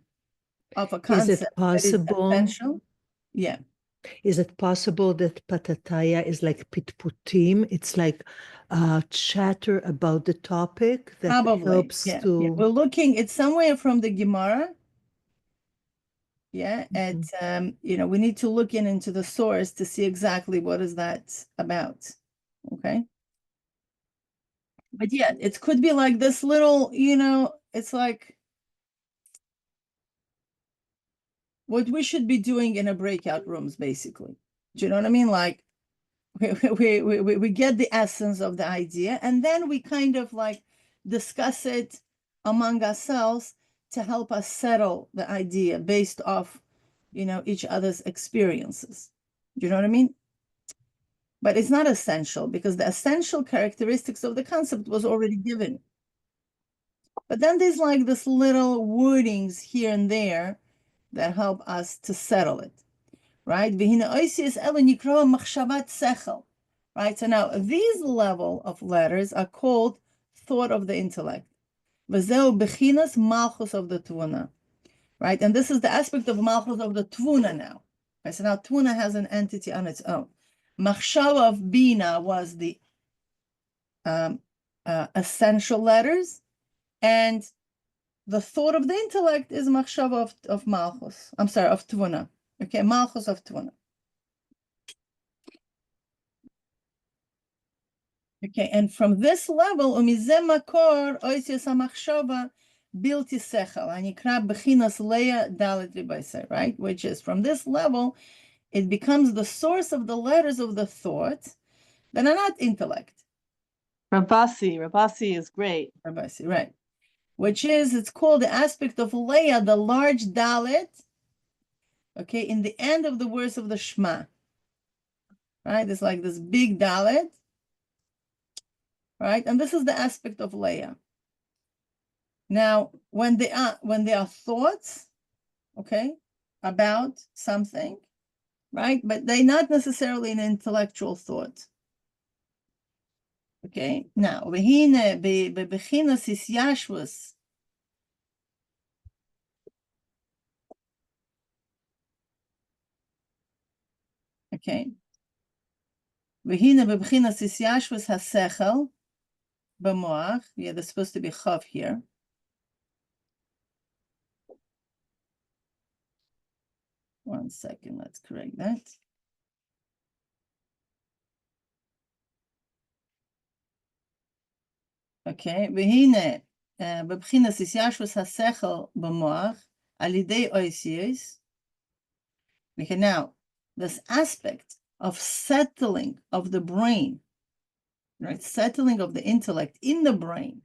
of a concept that is essential. Yeah. Is it possible that patataya is like pitputim? It's like chatter about the topic that Probably helps yeah. to. Yeah. We're looking. It's somewhere from the Gemara. Yeah, we need to look into the source to see exactly what is that about. Okay. But yeah, it could be like this little, it's like what we should be doing in a breakout rooms, basically. Do you know what I mean? Like we get the essence of the idea, and then we kind of like discuss it among ourselves to help us settle the idea based off, each other's experiences. Do you know what I mean? But it's not essential because the essential characteristics of the concept was already given. But then there's like this little wordings here and there that help us to settle it, right? Right, so now these level of letters are called thought of the intellect. Malchus of the Tevuna, right? And this is the aspect of Malchus of the Tevuna now. Right? So now Tevuna has an entity on its own. Machshava of Bina was the essential letters, and the thought of the intellect is Machshava of Malchus. I'm sorry, of Tevuna. Okay, Malchus of Tevuna. Okay, and from this level, umizeh makor oisius hamachshava bilti sechel, anikra bechinas leah dalet ribaisei, right? Which is from this level, it becomes the source of the letters of the thought that are not intellect. Rabasi is great. Rabasi, right? Which is, it's called the aspect of leah, the large dalet. Okay, in the end of the words of the Shema, right? It's like this big dalet. right? And this is the aspect of Leah. Now, when there are thoughts, okay, about something, right? But they're not necessarily an intellectual thought. Okay, now, v'hine bebechinas hisyashvus. Okay. V'hine bebechinas hisyashvus hasechel b'moach. Yeah, there's supposed to be chav here. One second, let's correct that. Okay, v'hine bebechinas hisyashvus hasechel b'moach alidei oisiyos. Okay, now, this aspect of settling of the brain, right? Settling of the intellect in the brain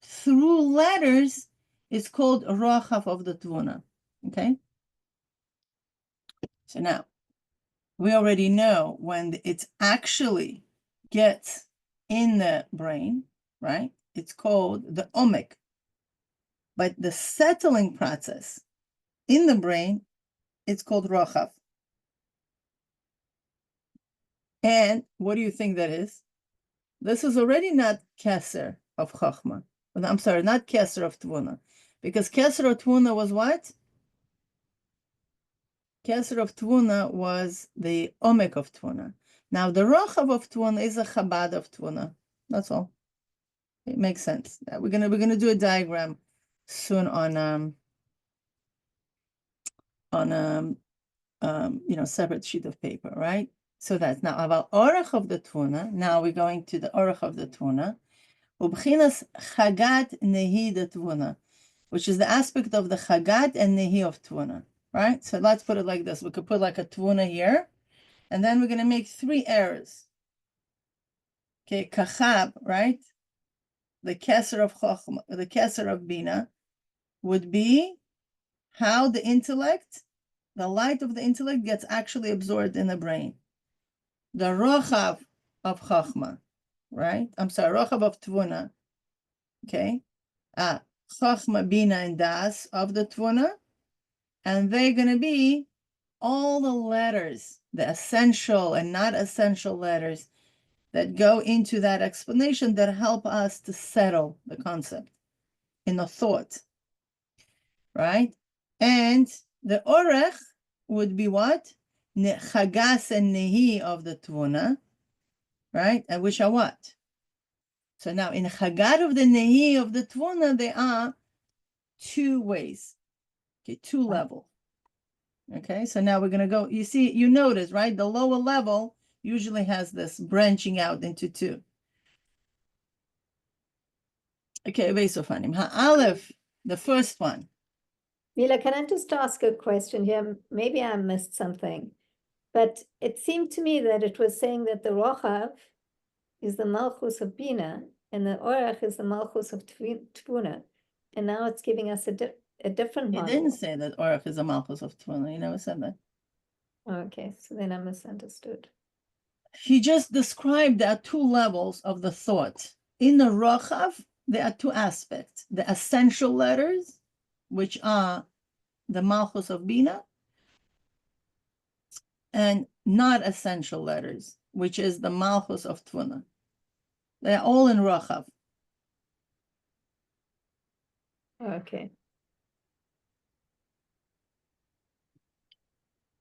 through letters is called rochav of the Tevuna. Okay. So now we already know when it actually gets in the brain, right? It's called the Omek. But the settling process in the brain, it's called rochav. And what do you think that is? This is already not Keser of Chochmah. I'm sorry, not Keser of Tevuna. Because Keser of Tevuna was what? Keser of Tevuna was the Omek of Tevuna. Now, the rochav of Tevuna is a Chabad of Tevuna. That's all. It makes sense. We're gonna do a diagram soon on separate sheet of paper, right? So that's now about Orech of the Tevuna. Now we're going to the Orech of the Tevuna. Ubchinas Chagat Nehi de Tevuna, which is the aspect of the Chagat and Nehi of Tevuna, right? So let's put it like this. We could put like a Tevuna here, and then we're going to make 3 errors. Okay, Kachab, right? The Keser of Chochmah, the Keser of Bina, would be how the intellect, the light of the intellect gets actually absorbed in the brain. The rochav of Chochmah, right? I'm sorry, rochav of Tevuna, okay? Chochmah, Bina, and Das of the Tevuna, and they're going to be all the letters, the essential and not essential letters that go into that explanation that help us to settle the concept in the thought, right? And the Orech would be what? Chagas and Nehi of the Tevuna, right? And which are what? So now in Chagat of the Nehi of the Tevuna, there are 2 ways, okay, 2 levels. Okay, so now we're going to go, you notice, right? The lower level usually has this branching out into 2. Okay, Vesofanim. Aleph, the first one. Mila, can I just ask a question here? Maybe I missed something, but it seemed to me that it was saying that the rochav is the malchus of Bina and the orech is the malchus of Tevuna, and now it's giving us a different He model. didn't say that Orech is a malchus of Tevuna. He never said that. Okay, so then I misunderstood. He just described there are 2 levels of the thought. In the rochav, there are 2 aspects. The essential letters, which are the malchus of Bina, and not essential letters, which is the malchus of Tevuna. They're all in rochav. Okay.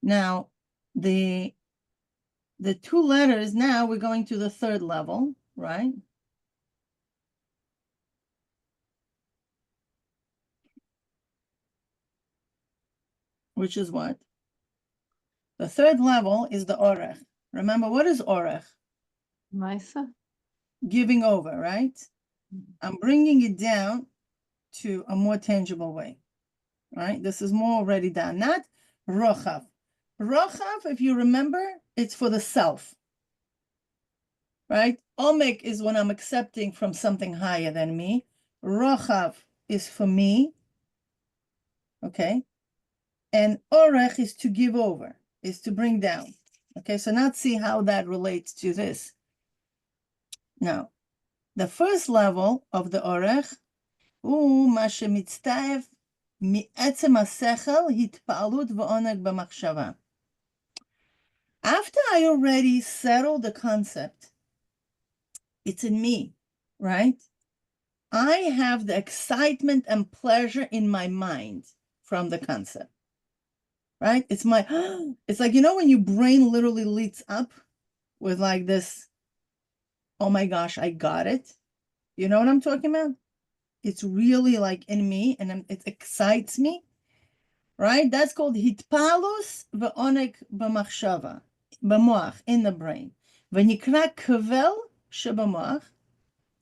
Now, the 2 letters, now we're going to the 3rd level, right? Which is what? The 3rd level is the Orech. Remember, what is Orech? Misa? Giving over, right? I'm bringing it down to a more tangible way, right? This is more already down, not rochav. Rochav, if you remember, it's for the self, right? Omek is when I'm accepting from something higher than me. Rochav is for me, okay? And Orech is to give over, is to bring down. Okay, so now let's see how that relates to this. Now, the first level of the Orech, מה שמצטרף מעצם השכל, התפעלות ועונג במחשבה. After I already settled the concept, it's in me, right? I have the excitement and pleasure in my mind from the concept, right? It's my, it's like, you know, when your brain literally lights up with like this, oh my gosh, I got it. You know what I'm talking about? It's really like in me and it excites me, right? That's called hitpalus ve'onek b'machshava, b'moach, in the brain. V'nikra kvel sheb'moach,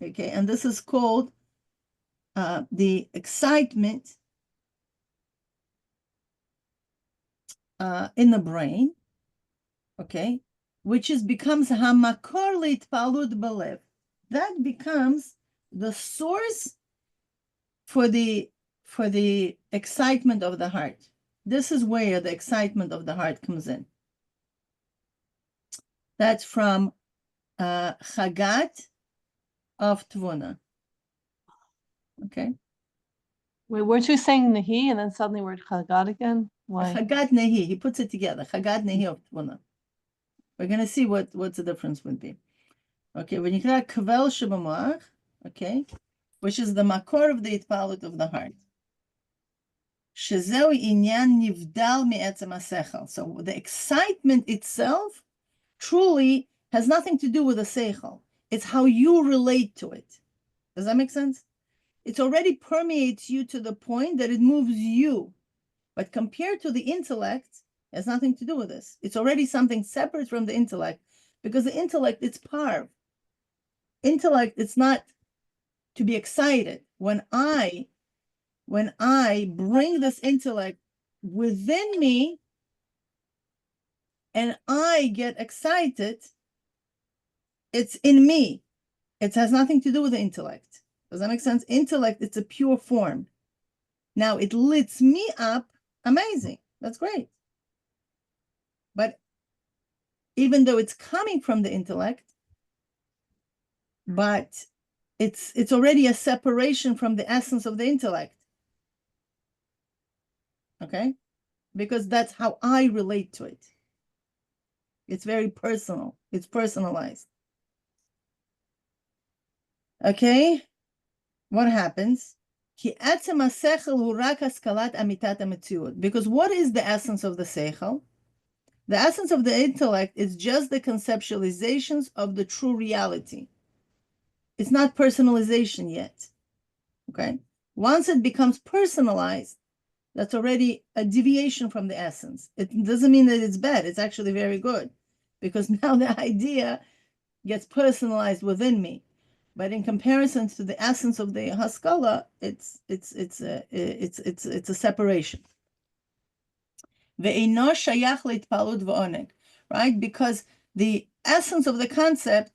okay? And this is called the excitement in the brain, okay? Which becomes hamakor litpalud belev. That becomes the source for the excitement of the heart. This is where the excitement of the heart comes in. That's from Chagat of Tevuna. Okay. Wait, weren't you saying Nahi and then suddenly we're Chagat again? Why? Chagat Nehi. He puts it together. Chagat Nehi of Tevuna. We're gonna see what the difference would be. Okay. When you call Kvel Shebamach, okay, which is the makor of the itpalut of the heart. Shezeu inyan nivdal mi'etzem hasechel. So the excitement itself truly has nothing to do with the seichel. It's how you relate to it. Does that make sense? It already permeates you to the point that it moves you. But compared to the intellect, it has nothing to do with this. It's already something separate from the intellect, because the intellect, it's parv. Intellect, it's not to be excited. When I bring this intellect within me and I get excited, it's in me. It has nothing to do with the intellect. Does that make sense? Intellect, it's a pure form. Now it lifts me up. Amazing. That's great. But even though it's coming from the intellect, but it's already a separation from the essence of the intellect. Okay? Because that's how I relate to it. It's very personal. It's personalized. Okay? What happens? Because what is the essence of the seichel? The essence of the intellect is just the conceptualizations of the true reality. It's not personalization yet. Okay? Once it becomes personalized, that's already a deviation from the essence. It doesn't mean that it's bad. It's actually very good, because now the idea gets personalized within me. But in comparison to the essence of the haskala, it's a separation. Right? Because the essence of the concept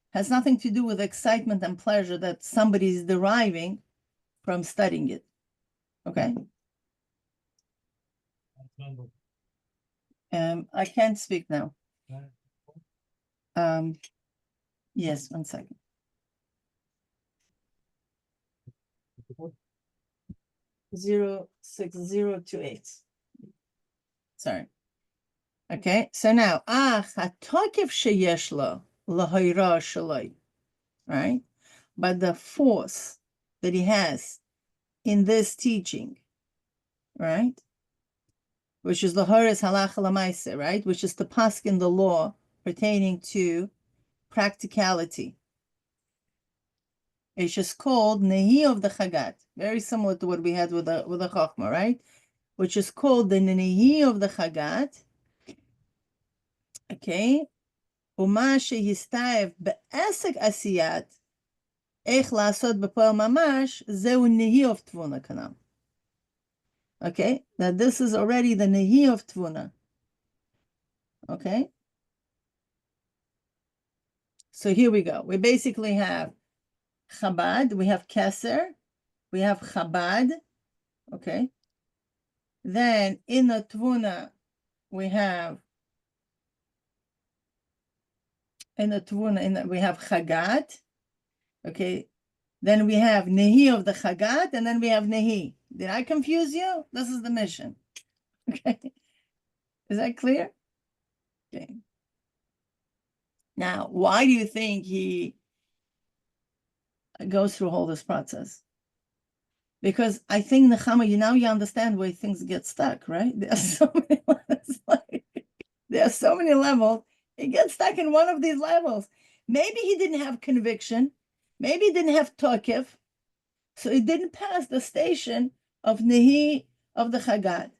has nothing to do with excitement and pleasure that somebody is deriving from studying it. Okay? I can't speak now. Yes, 1 second. Zero 6028. Sorry. Okay, so now, hatokif sheyesh lo lahoira shaloi, right? But the force that he has in this teaching, right? Which is the horis halacha lamaise, right? Which is the paskin, the law pertaining to practicality. It's just called Nehi of the Chagat, very similar to what we had with the Chochmah, right? Which is called the Nehi of the Chagat. Okay. Uma shehistaev be'esek asiyat ech lasot b'poel mamash zeu Nehi of Tevuna kanal. Okay. Now this is already the Nehi of Tevuna. Okay. So here we go. We basically have Chabad, we have Keser, we have Chabad, okay? Then in the Tevuna, we have, we have Chagat, Okay. Then we have Nehi of the Chagat, and then we have Nehi. Did I confuse you? This is the mission. Okay. Is that clear? Okay. Now, why do you think he goes through all this process? Because I think Nechama, you understand where things get stuck, right? There are so many levels. There are so many levels. He gets stuck in one of these levels. Maybe he didn't have conviction. Maybe he didn't have tokef. So he didn't pass the station of Nehi of the Chagat.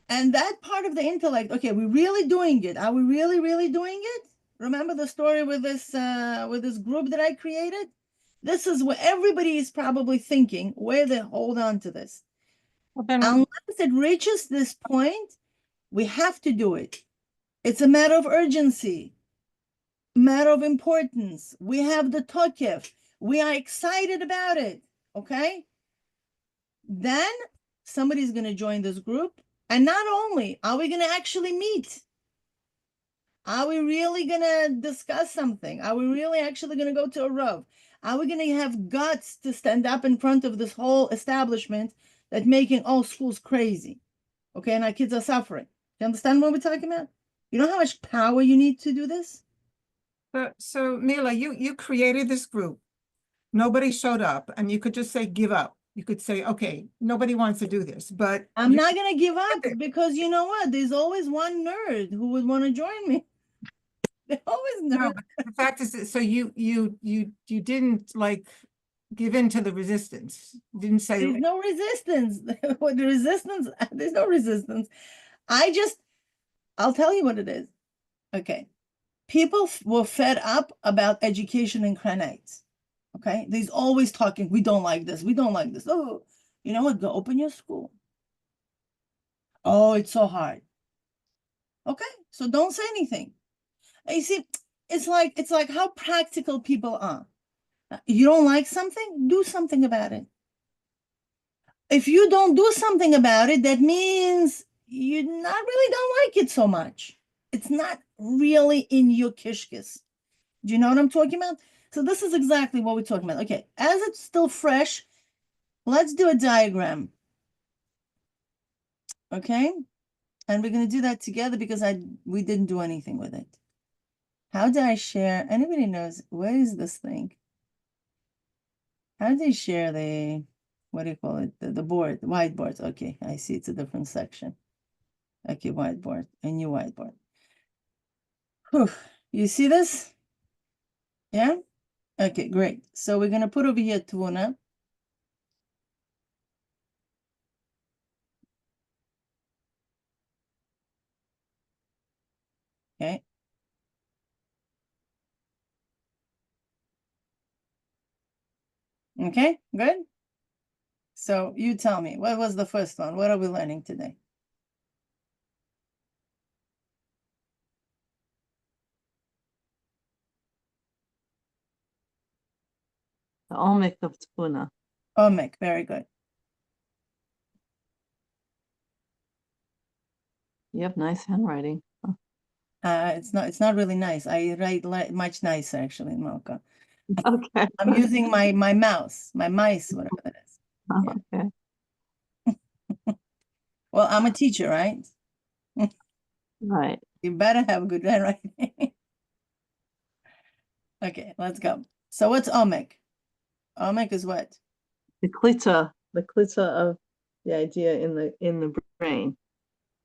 And that part of the intellect, okay, we're really doing it. Are we really, really doing it? Remember the story with this group that I created? This is where everybody is probably thinking, where they hold on to this. Well, then, Unless it reaches this point, we have to do it. It's a matter of urgency, matter of importance. We have the tokef. We are excited about it, okay? Then somebody's going to join this group. And not only are we going to actually meet, are we really going to discuss something? Are we really actually going to go to a rochav? Are we going to have guts to stand up in front of this whole establishment that's making all schools crazy? Okay, and our kids are suffering. You understand what we're talking about? You know how much power you need to do this? So Mila, you created this group. Nobody showed up, and you could just say, give up. You could say, okay, nobody wants to do this, but I'm not going to give up because you know what? There's always one nerd who would want to join me. There's always no, nerds. but the fact is that so you didn't like give in to the resistance. You didn't say There's no resistance. With the resistance, there's no resistance. I'll tell you what it is. Okay. People were fed up about education in Kranites. Okay. There's always talking, we don't like this. We don't like this. Oh, you know what? Go open your school. Oh, it's so hard. Okay. So don't say anything. And you see, it's like how practical people are. You don't like something, do something about it. If you don't do something about it, that means you not really don't like it so much. It's not really in your kishkis. Do you know what I'm talking about? So this is exactly what we're talking about. Okay, as it's still fresh, let's do a diagram. Okay, and we're going to do that together because we didn't do anything with it. How do I share? Anybody knows where is this thing? How do you share the, what do you call it? The board, whiteboard. Okay, I see it's a different section. Okay, whiteboard, a new whiteboard. Whew. You see this? Yeah? Okay, great. So we're going to put over here Tevuna. Okay. Okay, good. So you tell me, what was the first one? What are we learning today? the Omek of Tevuna. Omek, very good. You have nice handwriting. Huh. It's not really nice. I write much nicer actually in Malka. Okay. I'm using my mouse, my mice, whatever that is. Yeah. Okay. Well, I'm a teacher, right? Right. You better have good handwriting. Okay, let's go. So what's Omek? Omek is what? The klita of the idea in the brain.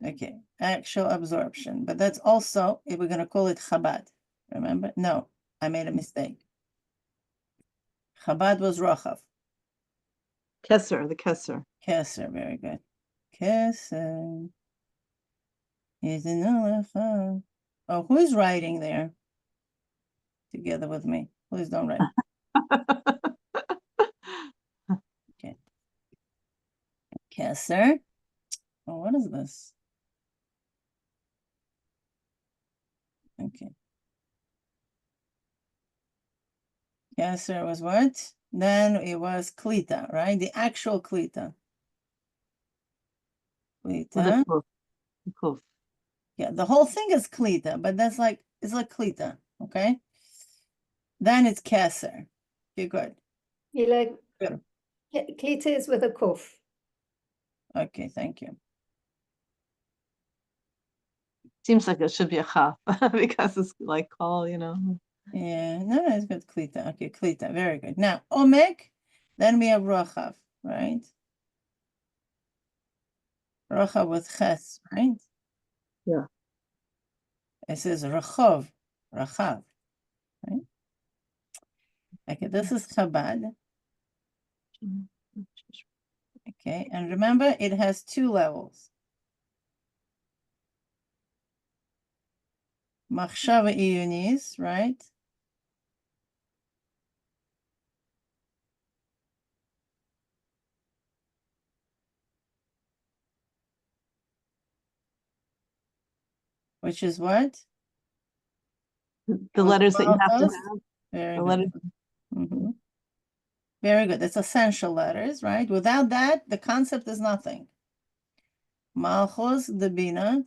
Okay, actual absorption. But that's also, if we're going to call it Chabad. Remember? No, I made a mistake. Chabad was rochav. Kesser, the kesser. Keser, very good. Keser. Is an elephant. Oh, who's writing there? Together with me. Please don't write. Okay. Keser. Oh, what is this? Okay. Keser was what? Then it was klita, right? The actual klita. With Klita. the kuf. Yeah, the whole thing is klita, but it's like klita, okay? Then it's keser. Okay, good. You like, Good. Klita is with a kuf. Okay, thank you. Seems like it should be a chaf because it's like call, Yeah, no, it's good. Klita. Okay, Klita. Very good. Now, Omek, then we have rochav, right? Rochav with ches, right? Yeah. It says rochav, rochav, right? Okay, this is Chabad. Okay, and remember, it has two levels. Machshava iyunis, right? Which is what? The letters that you have to Malchus. have. Very The good. letters. Mhm. Very good. It's essential letters, right? Without that, the concept is nothing. Malchus, the Bina.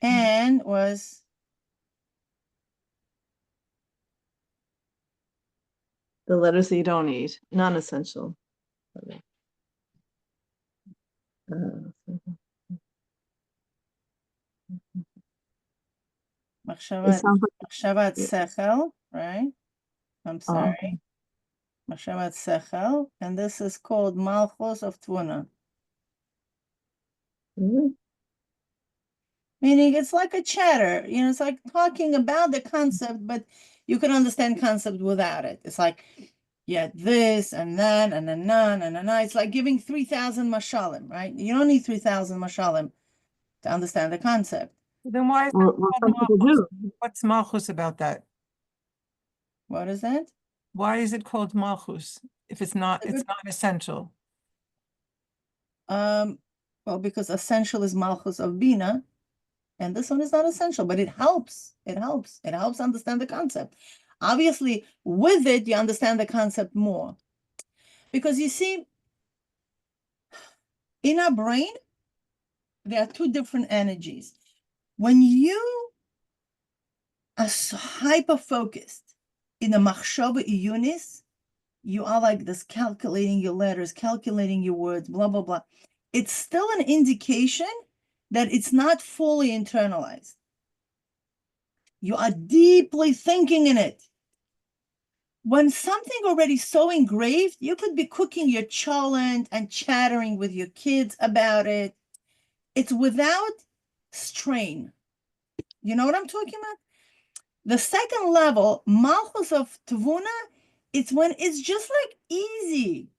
And was The letters that you don't need, non-essential. It Machshavat sounds like Sechel, right? I'm sorry. okay. Machshavat Sechel. And this is called Malchus of Tevuna. Really? Meaning it's like a chatter, it's like talking about the concept, but you can understand concept without it. It's like, yeah, this and that and then none and then it's like giving 3,000 mashalim, right? You don't need 3,000 mashalim to understand the concept. Then why is it Well, called some people Malchus? do. What's Malchus about that? What is that? Why is it called Malchus if it's not essential? Well, because essential is Malchus of Bina, and this one is not essential, but it helps. It helps. It helps understand the concept. Obviously, with it, you understand the concept more. Because you see, in our brain, there are two different energies. When you are so hyper-focused in the machshava iyunis, you are like this, calculating your letters, calculating your words, blah, blah, blah. It's still an indication that it's not fully internalized. You are deeply thinking in it. When something already so engraved, you could be cooking your cholent and chattering with your kids about it. It's without strain. You know what I'm talking about? The second level, Malchus of Tevuna, it's when it's just like easy.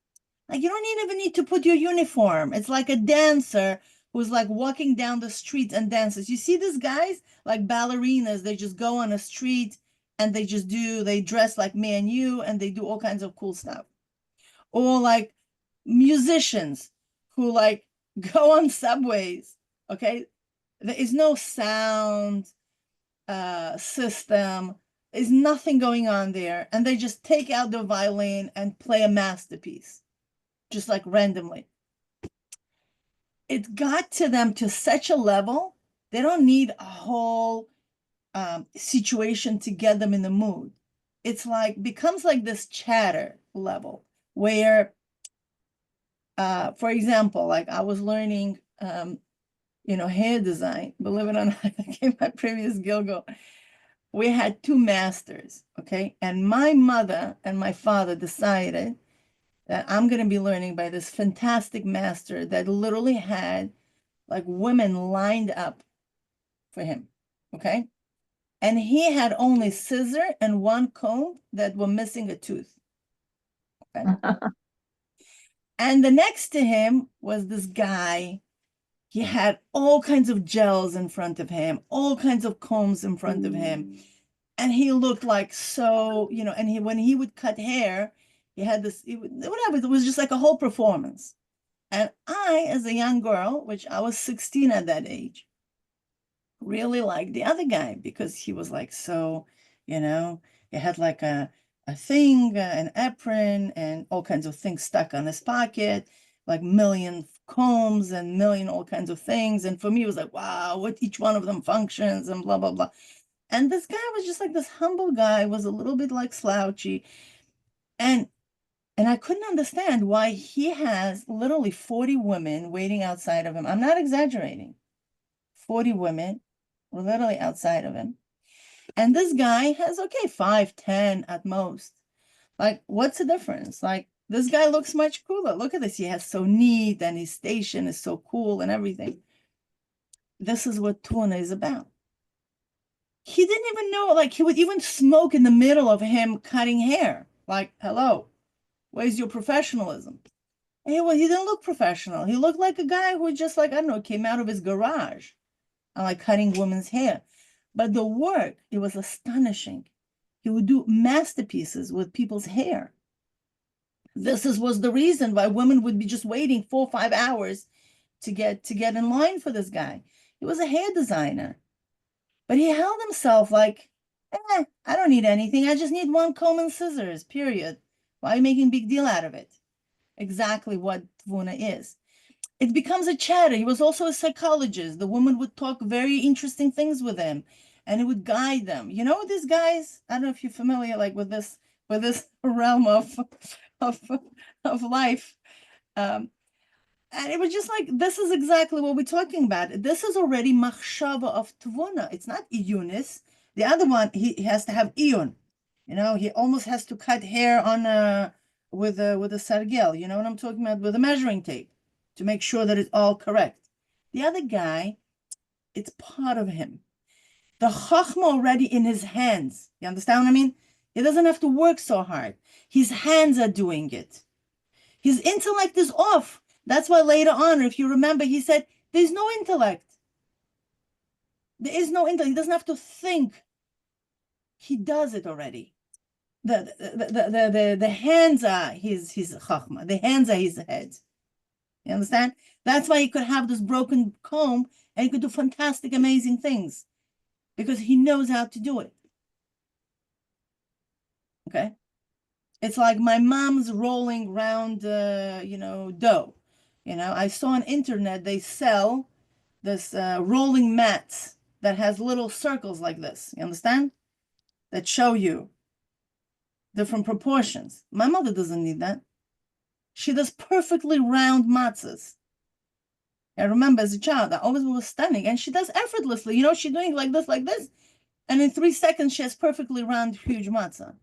Like you don't even need to put your uniform. It's like a dancer who's like walking down the street and dances. You see these guys like ballerinas, they just go on a street and they dress like me and you, and they do all kinds of cool stuff. Or like musicians who like go on subways, okay? There is no sound system. There's nothing going on there. And they just take out the violin and play a masterpiece, just like randomly. It got to them to such a level, they don't need a whole situation to get them in the mood. It's like, becomes like this chatter level where, for example, like I was learning, hair design, believe it or not, I came my previous Gilgo. We had two masters, okay? And my mother and my father decided that I'm going to be learning by this fantastic master that literally had like women lined up for him, okay? And he had only scissor and one comb that were missing a tooth. Okay? And the next to him was this guy. He had all kinds of gels in front of him, all kinds of combs in front of him. And he looked like so, and when he would cut hair, he had this, whatever, it was just like a whole performance. And I, as a young girl, which I was 16 at that age, really liked the other guy because he was like so, he had like a thing, an apron, and all kinds of things stuck on his pocket. like million combs and million all kinds of things. And for me, it was like, wow, what each one of them functions and blah, blah, blah. And this guy was just like this humble guy, was a little bit like slouchy. And I couldn't understand why he has literally 40 women waiting outside of him. I'm not exaggerating. 40 women were literally outside of him. And this guy has, okay, 5, 10 at most. Like, what's the difference? Like, this guy looks much cooler. Look at this. He has so neat, and his station is so cool and everything. This is what Tevuna is about. He didn't even know, like, he would even smoke in the middle of him cutting hair. Like, hello, where's your professionalism? And he didn't look professional. He looked like a guy who just, like, I don't know, came out of his garage and like cutting women's hair. But the work, it was astonishing. He would do masterpieces with people's hair. Was the reason why women would be just waiting 4 or 5 hours to get in line for this guy. He was a hair designer. But he held himself like, I don't need anything. I just need one comb and scissors, period. Why are you making a big deal out of it? Exactly what Tevuna is. It becomes a chatter. He was also a psychologist. The woman would talk very interesting things with him, and it would guide them. You know, these guys, I don't know if you're familiar like with this realm of life. And it was just like, this is exactly what we're talking about. This is already machshava of Tevuna. It's not iyunis. The other one, he has to have iyun. You know, he almost has to cut hair on with a sargel. You know what I'm talking about? With a measuring tape to make sure that it's all correct. The other guy, it's part of him. The chachma already in his hands. You understand what I mean? He doesn't have to work so hard. His hands are doing it. His intellect is off. That's why later on, if you remember, he said, there's no intellect. There is no intellect. He doesn't have to think. He does it already. The hands are his chachma. The hands are his head. You understand? That's why he could have this broken comb and he could do fantastic, amazing things because he knows how to do it. Okay? It's like my mom's rolling round, dough. You know, I saw on internet, they sell this rolling mats that has little circles like this. You understand? That show you different proportions. My mother doesn't need that. She does perfectly round matzahs. I remember as a child, I always was stunning. And she does effortlessly. You know, she's doing like this. And in 3 seconds, she has perfectly round, huge matzah.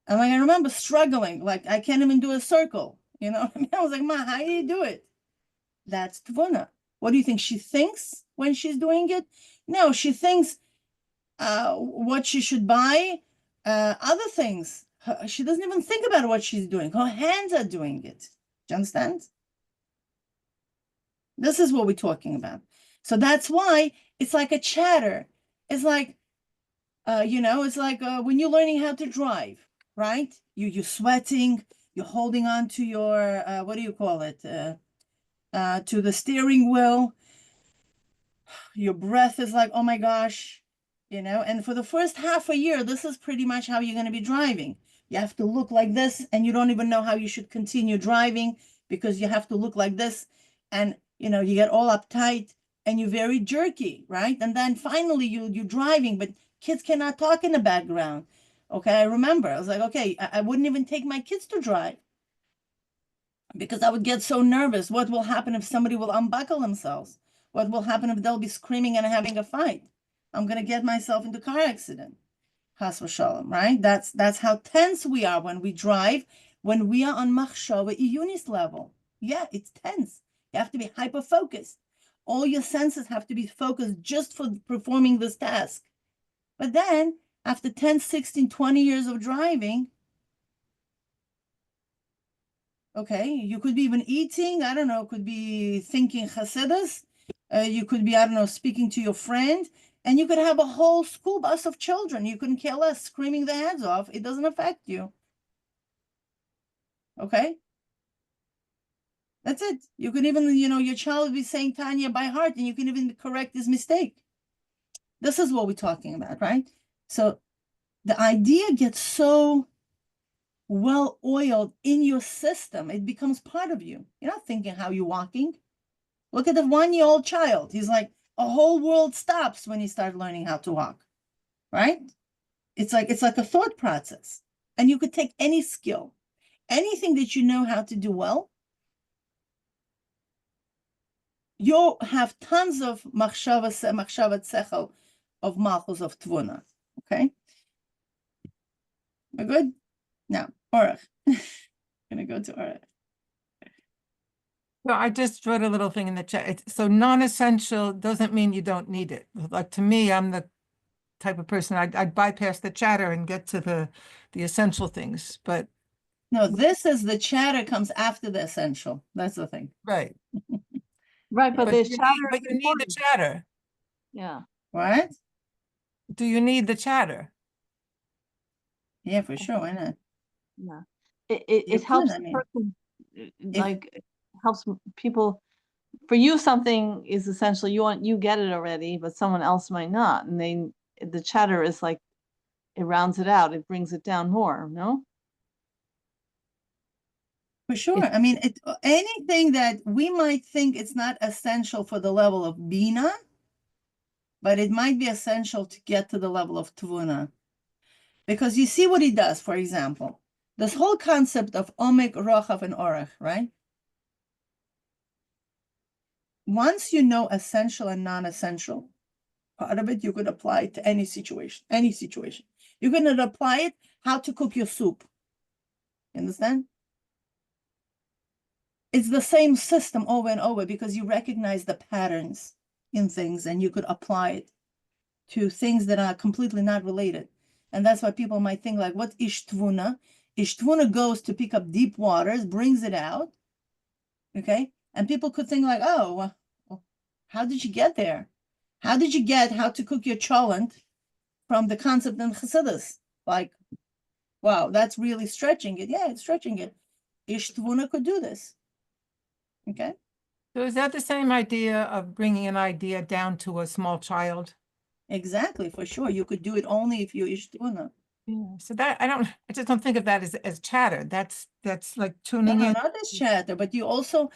And like, I remember struggling, like I can't even do a circle. You know what I mean? I was like, Ma, how do you do it? That's Tevuna. What do you think she thinks when she's doing it? No, she thinks what she should buy, other things. She doesn't even think about what she's doing. Her hands are doing it. Do you understand? This is what we're talking about. So that's why it's like a chatter. It's like, it's like when you're learning how to drive, right? You're sweating, you're holding on to your, what do you call it? To the steering wheel. Your breath is like, oh my gosh, and for the first half a year, this is pretty much how you're going to be driving. You have to look like this, and you don't even know how you should continue driving because you have to look like this. And, you get all uptight and you're very jerky, right? And then finally you're driving, but kids cannot talk in the background. Okay, I remember, I was like, okay, I wouldn't even take my kids to drive because I would get so nervous. What will happen if somebody will unbuckle themselves? What will happen if they'll be screaming and having a fight? I'm going to get myself into a car accident. Chas v'shalom, right? That's how tense we are when we drive, when we are on machshava iyunis level. Yeah, it's tense. You have to be hyper-focused. All your senses have to be focused just for performing this task. But then, after 10, 16, 20 years of driving, okay, you could be even eating, I don't know, could be thinking Chassidus, you could be, I don't know, speaking to your friend, and you could have a whole school bus of children. You couldn't care less, screaming their heads off. It doesn't affect you. Okay? That's it. You could even, your child would be saying Tanya by heart, and you can even correct his mistake. This is what we're talking about, right? So the idea gets so well-oiled in your system. It becomes part of you. You're not thinking how you're walking. Look at the 1-year-old child. He's like, a whole world stops when he starts learning how to walk, right? It's like a thought process. And you could take any skill, anything that you know how to do well. You'll have tons of machshavat sechel of malchus of Tevuna. Okay, we're good. Now, Orech. Gonna go to Orech. So I just wrote a little thing in the chat. So non-essential doesn't mean you don't need it. Like to me, I'm the type of person I'd bypass the chatter and get to the essential things. But no, this is the chatter comes after the essential. That's the thing. right. Right, but But there's you chatter. need, but you need the chatter. Yeah. What? Do you need the chatter? Yeah, for sure. Why not? Yeah. You It helps could, I the mean, person, like, it helps people. For you, something is essential. You get it already, but someone else might not. And the chatter is like, it rounds it out. It brings it down more, no? For sure. I mean, anything that we might think it's not essential for the level of Bina, but it might be essential to get to the level of Tevuna. Because you see what he does, for example, this whole concept of Omek, rochav, and Orech, right? Once you know essential and non-essential, part of it you could apply it to any situation, any situation. You can apply it how to cook your soup. You understand? It's the same system over and over because you recognize the patterns in things and you could apply it to things that are completely not related. And that's why people might think like, what's Ish Tevuna? Ish Tevuna goes to pick up deep waters, brings it out, okay? And people could think like, oh, well, how did you get there? How did you get how to cook your cholent from the concept in Chassidus? Like, wow, that's really stretching it. Yeah, it's stretching it. Ish Tevuna could do this, okay? So is that the same idea of bringing an idea down to a small child? Exactly, for sure. You could do it only if you're Ish Tevuna. Yeah. So that I just don't think of that as chatter. That's like No, tuning in. not as chatter, but you also,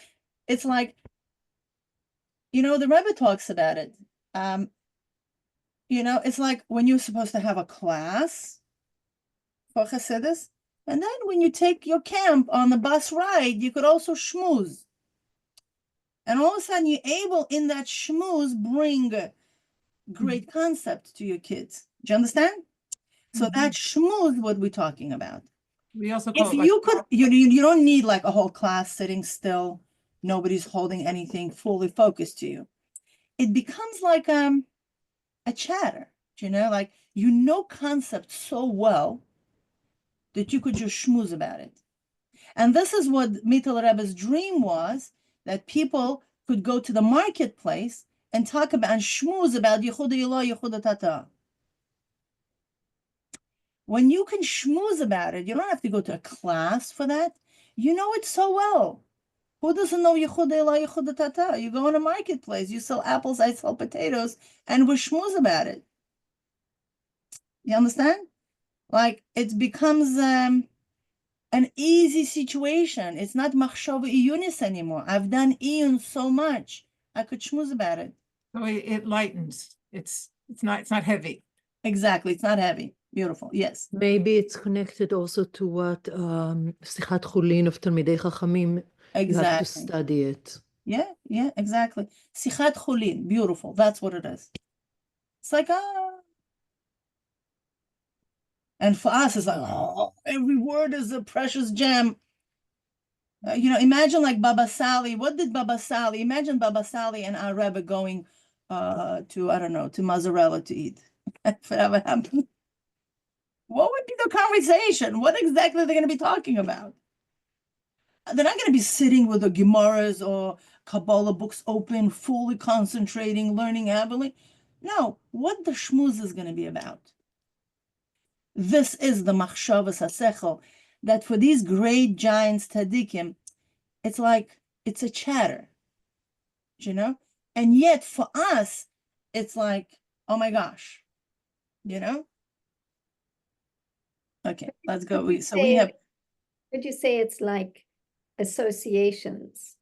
it's like, you know, the Rebbe talks about it. You know, it's like when you're supposed to have a class for Chassidus, and then when you take your camp on the bus ride, you could also schmooze. And all of a sudden, you're able in that schmooze bring a great concept to your kids. Do you understand? So that schmooze, what we're talking about. We also call If it like, you could, you don't need like a whole class sitting still, nobody's holding anything fully focused to you. It becomes like a chatter, you know, like you know concept so well that you could just schmooze about it. And this is what Mittel Rebbe's dream was, that people could go to the marketplace and talk about and schmooze about Yehuda Ilah, Yehuda Tata. When you can schmooze about it, you don't have to go to a class for that. You know it so well. Who doesn't know Yehuda Ilah, Yehuda Tata? You go in a marketplace, you sell apples, I sell potatoes, and we schmooze about it. You understand? Like it becomes an easy situation. It's not machshava iyunis anymore. I've done iyun so much. I could schmooze about it. so it lightens. It's not heavy. Exactly. It's not heavy. Beautiful. Yes. Maybe it's connected also to what Sichat Chulin of Talmidei Chachamim. You have to Exactly. study it. Yeah, exactly. Sichat chulin. Beautiful. That's what it is. It's like, and for us, it's like, oh, every word is a precious gem. You know, imagine like Baba Sali. What did Baba Sali? Imagine Baba Sali and our Rebbe going to, I don't know, to mozzarella to eat. If it ever happened, what would be the conversation? What exactly are they going to be talking about? They're not going to be sitting with the Gemaras or Kabbalah books open, fully concentrating, learning heavily. No, what the shmuz is going to be about. This is the machshavas hasechel, that for these great giants tzaddikim, it's like, it's a chatter, you know? And yet for us, it's like, oh my gosh, you know? Okay, let's go. So we have Would you say it's like associations,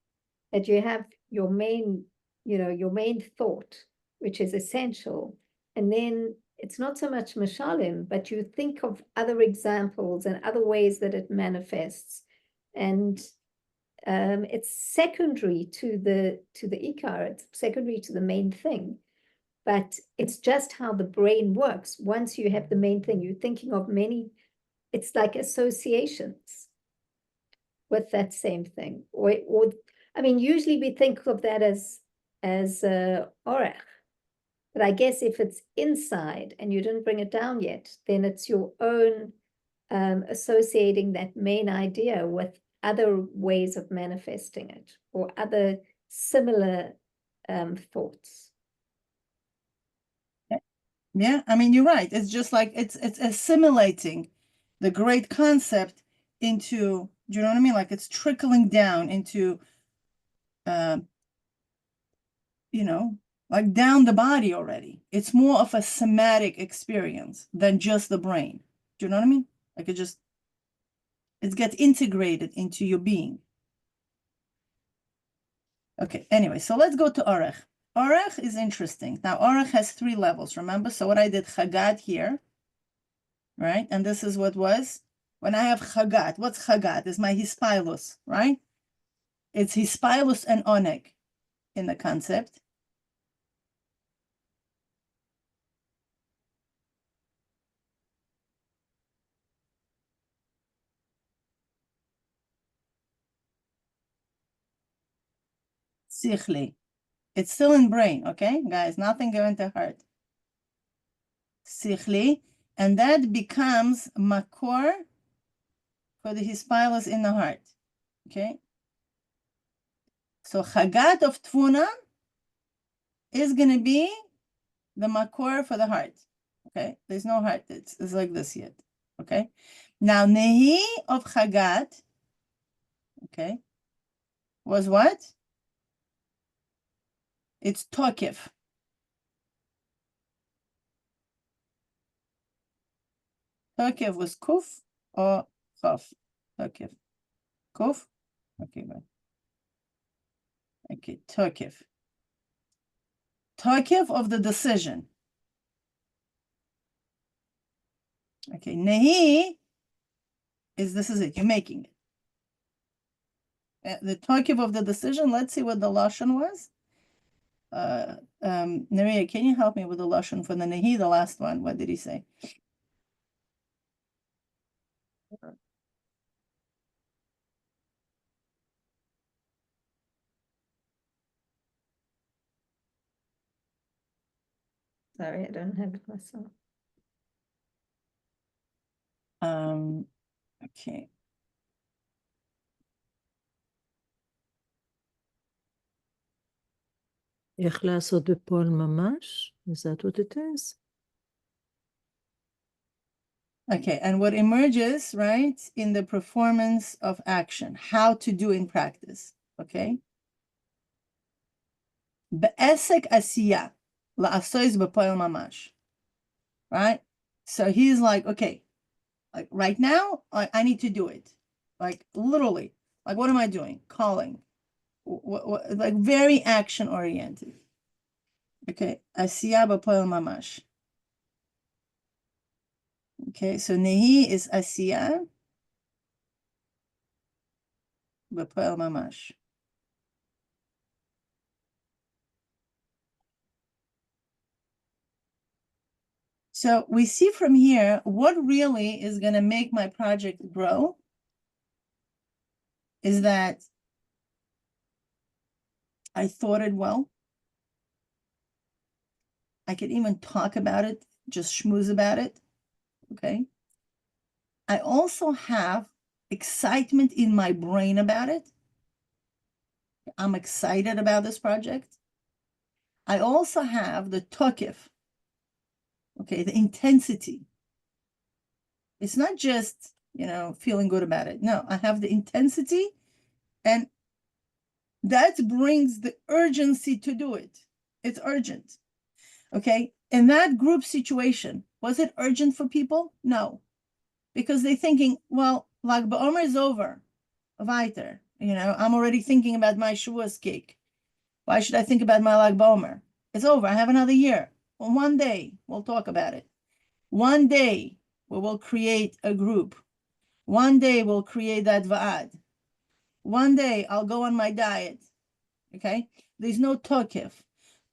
that you have your main, your main thought, which is essential, and then it's not so much mashalim, but you think of other examples and other ways that it manifests, and it's secondary to the ikar, it's secondary to the main thing, but it's just how the brain works. Once you have the main thing, you're thinking of many, it's like associations with that same thing. Or I mean, usually we think of that as orech, but I guess if it's inside and you didn't bring it down yet, then it's your own associating that main idea with other ways of manifesting it, or other similar thoughts. Yeah, I mean, you're right. It's just like it's assimilating the great concept into, do you know what I mean? Like it's trickling down into, like down the body already. It's more of a somatic experience than just the brain. Do you know what I mean? Like it gets integrated into your being. Okay, anyway, so let's go to Orech. Orech is interesting. Now, Orech has 3 levels, remember? So what I did, Chagat here, right? And this is what was, when I have Chagat, what's Chagat? It's my Hispilus, right? It's Hispilus and Omek in the concept. Sichli. It's still in brain, okay, guys? Nothing going to heart. Sichli, and that becomes makor for the hispilus in the heart, okay? So Chagat of Tevuna is going to be the makor for the heart, okay? There's no heart. It's like this yet, okay? Now, Nehi of Chagat, okay, was what? It's Tokif. Tokif was Kuf or Chaf. Tokif. Kuf? Okay, right. Okay, Tokif. Tokif of the decision. Okay, Nehi this is it, you're making it. The Tokif of the decision, let's see what the Lashon was. Neria, can you help me with the Lashon for the Nehi, the last one? What did he say? Sorry, I don't have it myself. Okay. איך לעשות בפועל ממש? Is that what it is? Okay, and what emerges, right, in the performance of action, how to do in practice, okay? Be'esek asiya, la'asois b'poel mamash, right? So he's like, okay, like right now, I need to do it. Like literally, like what am I doing? Calling, like very action oriented. Okay, asiya b'poel mamash. Okay, so nehi is asiya b'poel mamash. So we see from here what really is going to make my project grow is that I thought it well. I could even talk about it, just schmooze about it. Okay. I also have excitement in my brain about it. I'm excited about this project. I also have the tokif. Okay, the intensity. It's not just, feeling good about it. No, I have the intensity, and that brings the urgency to do it. It's urgent. Okay, in that group situation, was it urgent for people? No, because they're thinking, well, Lag BaOmer is over. Weiter. I'm already thinking about my Shavuos cake. Why should I think about my Lag BaOmer? It's over. I have another year. Well, one day we'll talk about it. One day we will create a group. One day we'll create that Va'ad. One day I'll go on my diet. Okay? There's no Tokef.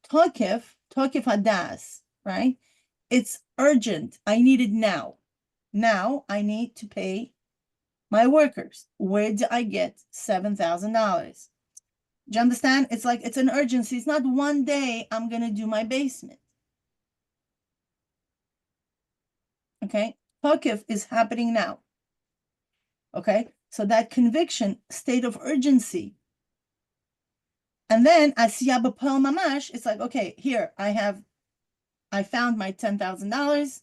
Tokef Hadas, right? It's urgent. I need it now. Now I need to pay my workers. Where do I get $7,000? Do you understand? It's like it's an urgency. It's not one day I'm going to do my basement. Okay? Tokef is happening now. Okay? So that conviction, state of urgency. And then Asiyah B'Pel Mamash, it's like, okay, here I found my $10,000.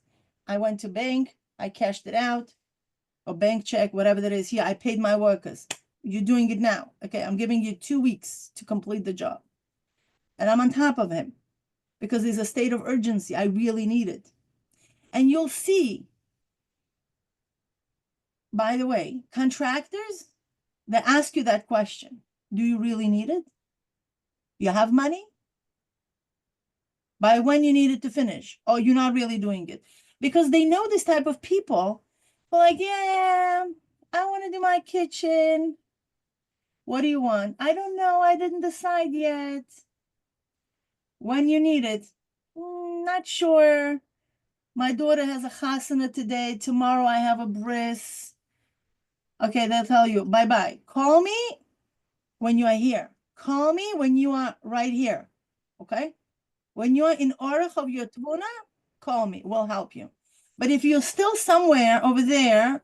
I went to bank, I cashed it out, or bank check, whatever that is. Here, I paid my workers. You're doing it now. Okay, I'm giving you 2 weeks to complete the job. And I'm on top of him because there's a state of urgency. I really need it. And you'll see, by the way, contractors, they ask you that question. Do you really need it? You have money? By when you need it to finish? Or you're not really doing it? Because they know this type of people. They're like, yeah, I want to do my kitchen. What do you want? I don't know. I didn't decide yet. When you need it? Not sure. My daughter has a chasana today. Tomorrow I have a bris. Okay, they'll tell you, bye-bye. Call me when you are here. Call me when you are right here. Okay? When you're in Orech of Tevuna, call me. We'll help you. But if you're still somewhere over there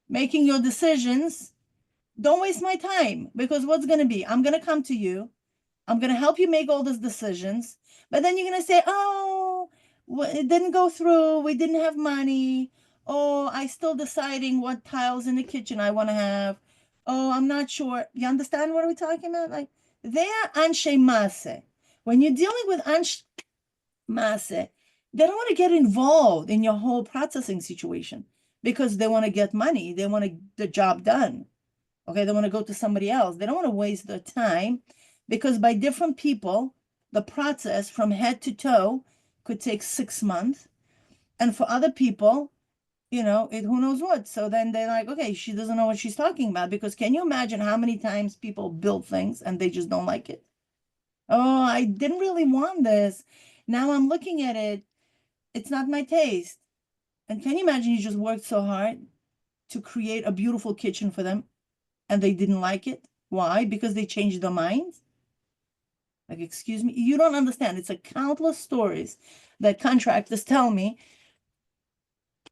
making your decisions, don't waste my time, because what's going to be? I'm going to come to you. I'm going to help you make all those decisions. But then you're going to say, oh, it didn't go through. We didn't have money. Oh, I still deciding what tiles in the kitchen I want to have. Oh, I'm not sure. You understand what we're talking about? Like, they're anshe masse. When you're dealing with anshe masse, they don't want to get involved in your whole processing situation because they want to get money. They want the job done. Okay, they want to go to somebody else. They don't want to waste their time, because by different people, the process from head to toe could take 6 months. And for other people, who knows what. So then they're like, okay, she doesn't know what she's talking about, because can you imagine how many times people build things and they just don't like it? Oh, I didn't really want this. Now I'm looking at it. It's not my taste. And can you imagine you just worked so hard to create a beautiful kitchen for them and they didn't like it? Why? Because they changed their minds? Like, excuse me, you don't understand. It's a countless stories that contractors tell me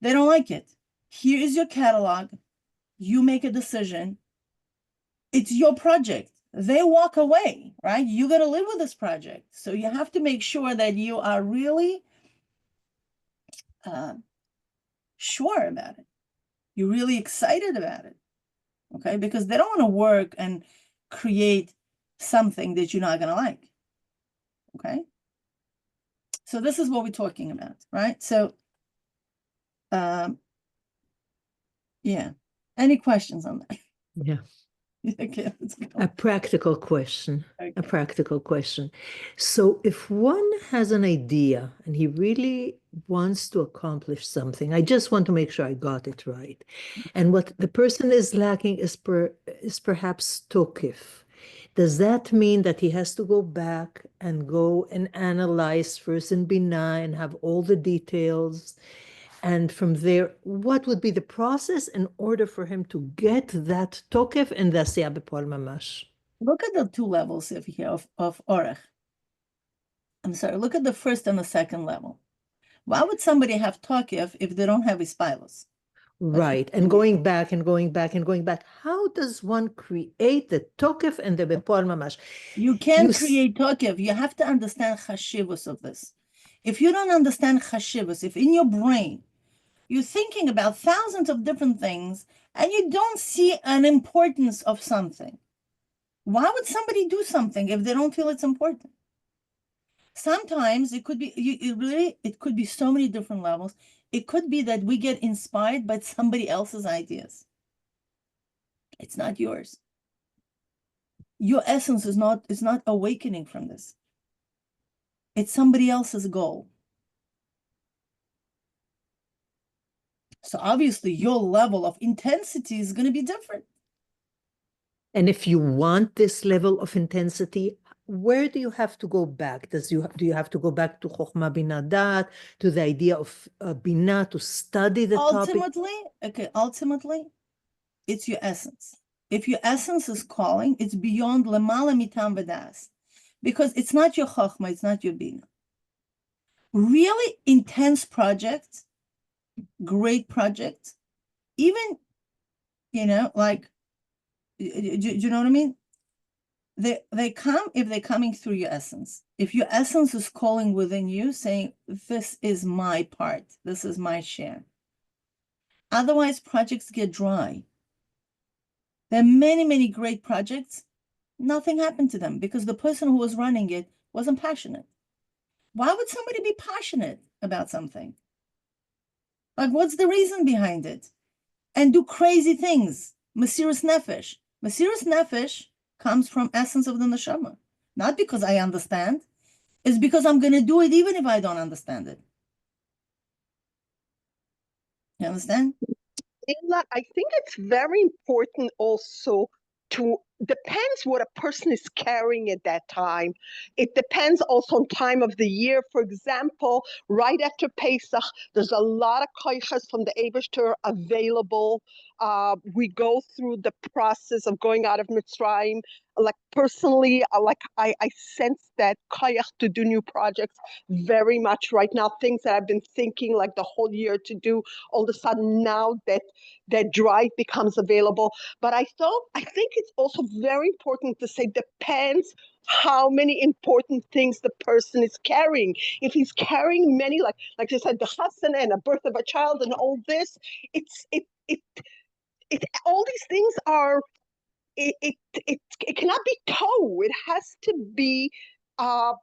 they don't like it. Here is your catalog. You make a decision. It's your project. They walk away, right? You got to live with this project. So you have to make sure that you are really sure about it. You're really excited about it. Okay? Because they don't want to work and create something that you're not going to like. Okay? So this is what we're talking about, right? So, yeah. Any questions on that? Yeah. Okay, let's go. A practical question. Okay. A practical question. So if one has an idea and he really wants to accomplish something, I just want to make sure I got it right. And what the person is lacking is perhaps tokif. Does that mean that he has to go back and go and analyze first in Binah and have all the details? And from there, what would be the process in order for him to get that tokef and the asiyah b'pol mamash? Look at the 2 levels of here of Orech. I'm sorry, look at the first and the second level. Why would somebody have tokef if they don't have ispilus? Right, and going back and going back and going back. How does one create the tokef and the b'pol mamash? You can't create tokef. You have to understand chashivus of this. If you don't understand chashivus, if in your brain you're thinking about thousands of different things and you don't see an importance of something, why would somebody do something if they don't feel it's important? Sometimes it could be, it could be so many different levels. It could be that we get inspired by somebody else's ideas. It's not yours. Your essence is not awakening from this. It's somebody else's goal. So obviously your level of intensity is going to be different. And if you want this level of intensity, where do you have to go back? Do you have to go back to Chokhmah Binah Dat, to the idea of Binah, to study the topic? Ultimately, it's your essence. If your essence is calling, it's beyond Lamala Mitam Vadas. Because it's not your Chokhmah, it's not your Binah. Really intense project, great project, even, like, do you know what I mean? They come if they're coming through your essence. If your essence is calling within you, saying, this is my part, this is my share. Otherwise, projects get dry. There are many, many great projects. Nothing happened to them because the person who was running it wasn't passionate. Why would somebody be passionate about something? Like, what's the reason behind it? And do crazy things. Mesiras nefesh. Mesiras nefesh comes from essence of the neshama. Not because I understand. It's because I'm going to do it even if I don't understand it. You understand? Ella, I think it's very important also to, depends what a person is carrying at that time. It depends also on time of the year. For example, right after Pesach, there's a lot of koiches from the Eibishter available. We go through the process of going out of Mitzrayim. Like personally, I sense that koyach to do new projects very much right now. Things that I've been thinking like the whole year to do, all of a sudden now that drive becomes available. But I think it's also very important to say depends how many important things the person is carrying. If he's carrying many, like I said, the chasana and a birth of a child and all this, all these things are, it cannot be it has to be, all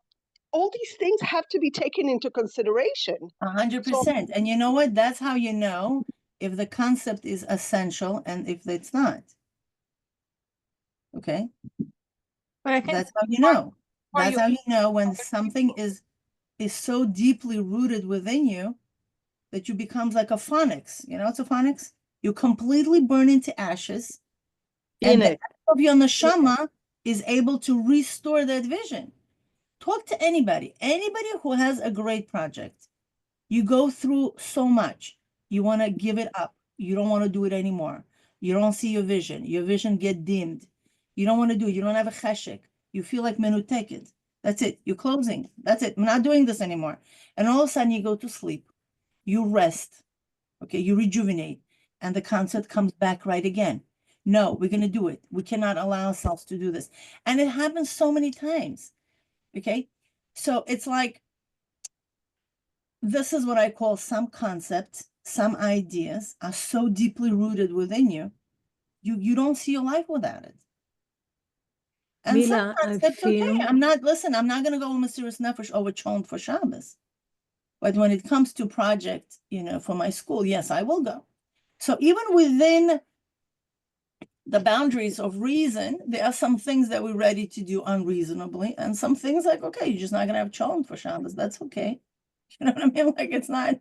these things have to be taken into consideration. 100%. And you know what? That's how you know if the concept is essential and if it's not. Okay? But I think That's how you know. Are That's you- how you know when something is so deeply rooted within you that you becomes like a phonics. You know what's a phonics? You completely burn into ashes. And the of your neshama is able to restore that vision. Talk to anybody who has a great project. You go through so much. You want to give it up. You don't want to do it anymore. You don't see your vision. Your vision get dimmed. You don't want to do it. You don't have a cheshek. You feel like menuteket. That's it. You're closing. That's it. I'm not doing this anymore. And all of a sudden you go to sleep. You rest. Okay, you rejuvenate. And the concept comes back right again. No, we're going to do it. We cannot allow ourselves to do this. And it happens so many times. Okay, so it's like, this is what I call some concepts, some ideas are so deeply rooted within you, you don't see your life without it. And some Mila, I concepts, feel okay, I'm not going to go with Mesiras Nefesh over Chon for Shabbos. But when it comes to project, for my school, yes, I will go. So even within the boundaries of reason, there are some things that we're ready to do unreasonably, and some things like, okay, you're just not gonna have Chon for Shabbos. That's okay. You know what I mean? Like, it's not.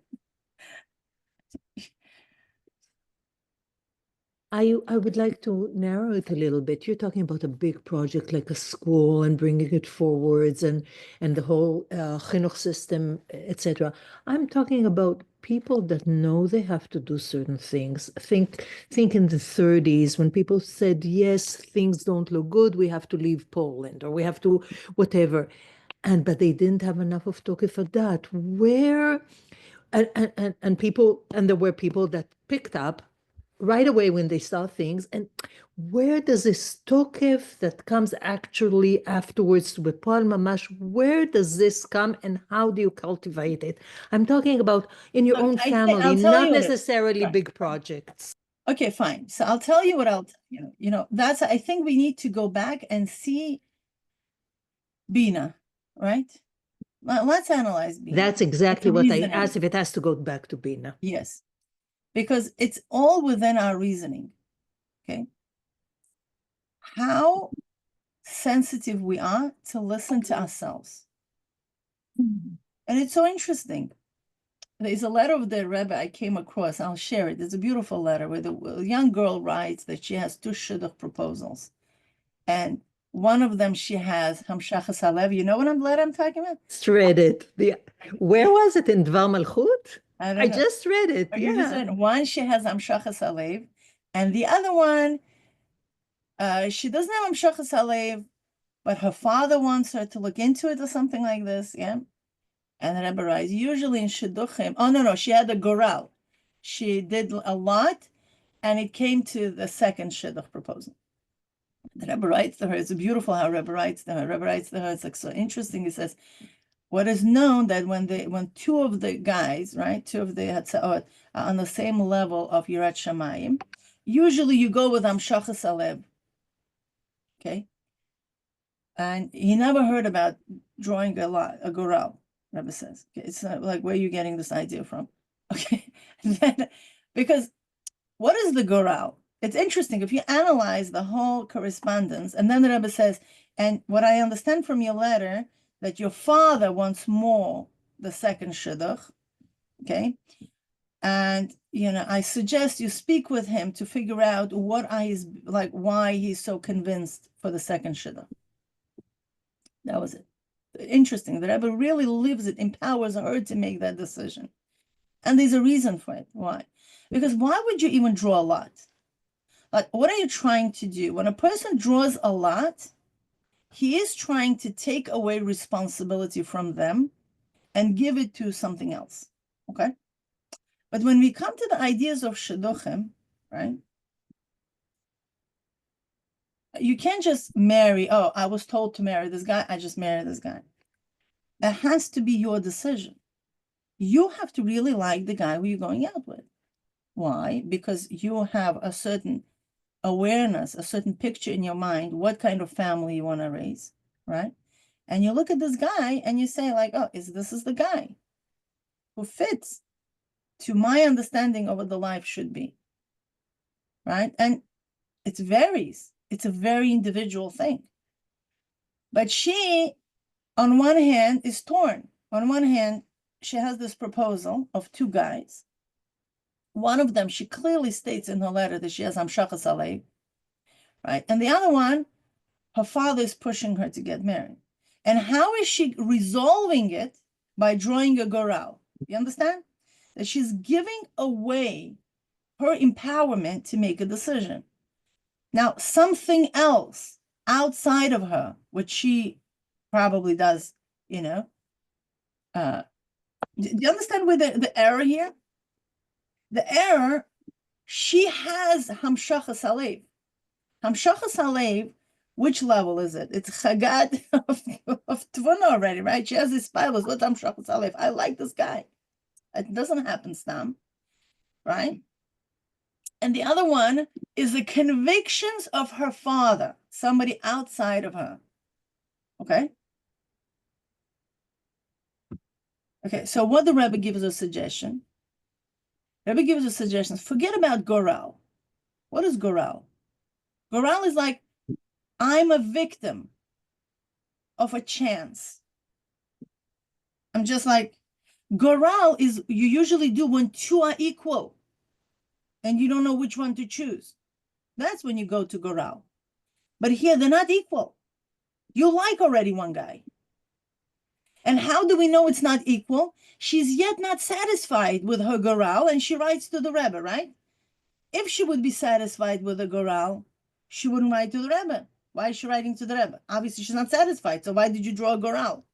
I would like to narrow it a little bit. You're talking about a big project like a school and bringing it forwards and the whole chinuch system, etc. I'm talking about people that know they have to do certain things. Think in the 30s when people said, yes, things don't look good, we have to leave Poland or we have to whatever. But they didn't have enough of tokef adat. Where and people, and there were people that picked up right away when they saw things. And where does this tokef that comes actually afterwards with Paul Mamash, where does this come and how do you cultivate it? I'm talking about in your own family, not necessarily big projects. Okay, fine. So I'll tell you what I'll tell you. That's, I think we need to go back and see Bina, right? Let's analyze Bina. That's exactly what I asked, if it has to go back to Bina. Yes, because it's all within our reasoning, okay? how sensitive we are to listen to ourselves. And it's so interesting. There's a letter of the Rebbe I came across. I'll share it. It's a beautiful letter where a young girl writes that she has 2 shidduch proposals. And one of them she has Hamshachas Halev. You know what letter I'm talking about? Just read it. Where was it? In Dvar Malchut? I don't I know. just read it. You just Yeah. read one she has Hamshachas Halev, and the other one she doesn't have Hamshachas Halev, but her father wants her to look into it or something like this. Yeah. And the Rebbe writes, usually in Shidduchim, oh, no, she had a goral. She did a lot, and it came to the second Shidduch proposal. The Rebbe writes to her, it's beautiful how Rebbe writes to her. Rebbe writes to her, it's like so interesting. He says, what is known that when 2 of the guys, right, 2 of the Hatzaot are on the same level of Yirat Shamayim, usually you go with Hamshachas Halev. Okay? And he never heard about drawing a goral. Rebbe says, okay, it's not like, where are you getting this idea from? Okay, then, because what is the goral? It's interesting if you analyze the whole correspondence, and then the Rebbe says, and what I understand from your letter, that your father wants more the second shidduch, okay? And I suggest you speak with him to figure out why he's so convinced for the second shidduch. That was it. Interesting. The Rebbe really lives it, empowers her to make that decision. And there's a reason for it. Why? Because why would you even draw a lot? Like, what are you trying to do? When a person draws a lot, he is trying to take away responsibility from them and give it to something else. Okay? But when we come to the ideas of shidduchim, right? You can't just marry, oh, I was told to marry this guy, I just marry this guy. It has to be your decision. You have to really like the guy who you're going out with. Why? Because you have a certain awareness, a certain picture in your mind, what kind of family you want to raise, right? And you look at this guy and you say like, oh, this is the guy who fits to my understanding of what the life should be, right? And it varies. It's a very individual thing. But she, on one hand, is torn. On one hand, she has this proposal of 2 guys. One of them, she clearly states in her letter that she has Hamshachas Halev, right? And the other one, her father is pushing her to get married. And how is she resolving it? By drawing a goral. You understand? That she's giving away her empowerment to make a decision. Now, something else outside of her, which she probably does, do you understand where the error here? The error, she has Hamshachas Halev. Hamshachas Halev, which level is it? It's Chagat of Tevuna already, right? She has this Bible. What's Hamshachas Halev? I like this guy. It doesn't happen, Stam, right? And the other one is the convictions of her father, somebody outside of her. Okay? Okay, so what the Rebbe gives us a suggestion. Rebbe gives us suggestions. Forget about goral. What is goral? Goral is like, I'm a victim of a chance. I'm just like, goral is you usually do when 2 are equal and you don't know which one to choose. That's when you go to goral. But here they're not equal. You like already one guy. And how do we know it's not equal? She's yet not satisfied with her goral, and she writes to the Rebbe, right? If she would be satisfied with the goral, she wouldn't write to the Rebbe. Why is she writing to the Rebbe? Obviously, she's not satisfied. So why did you draw a goral?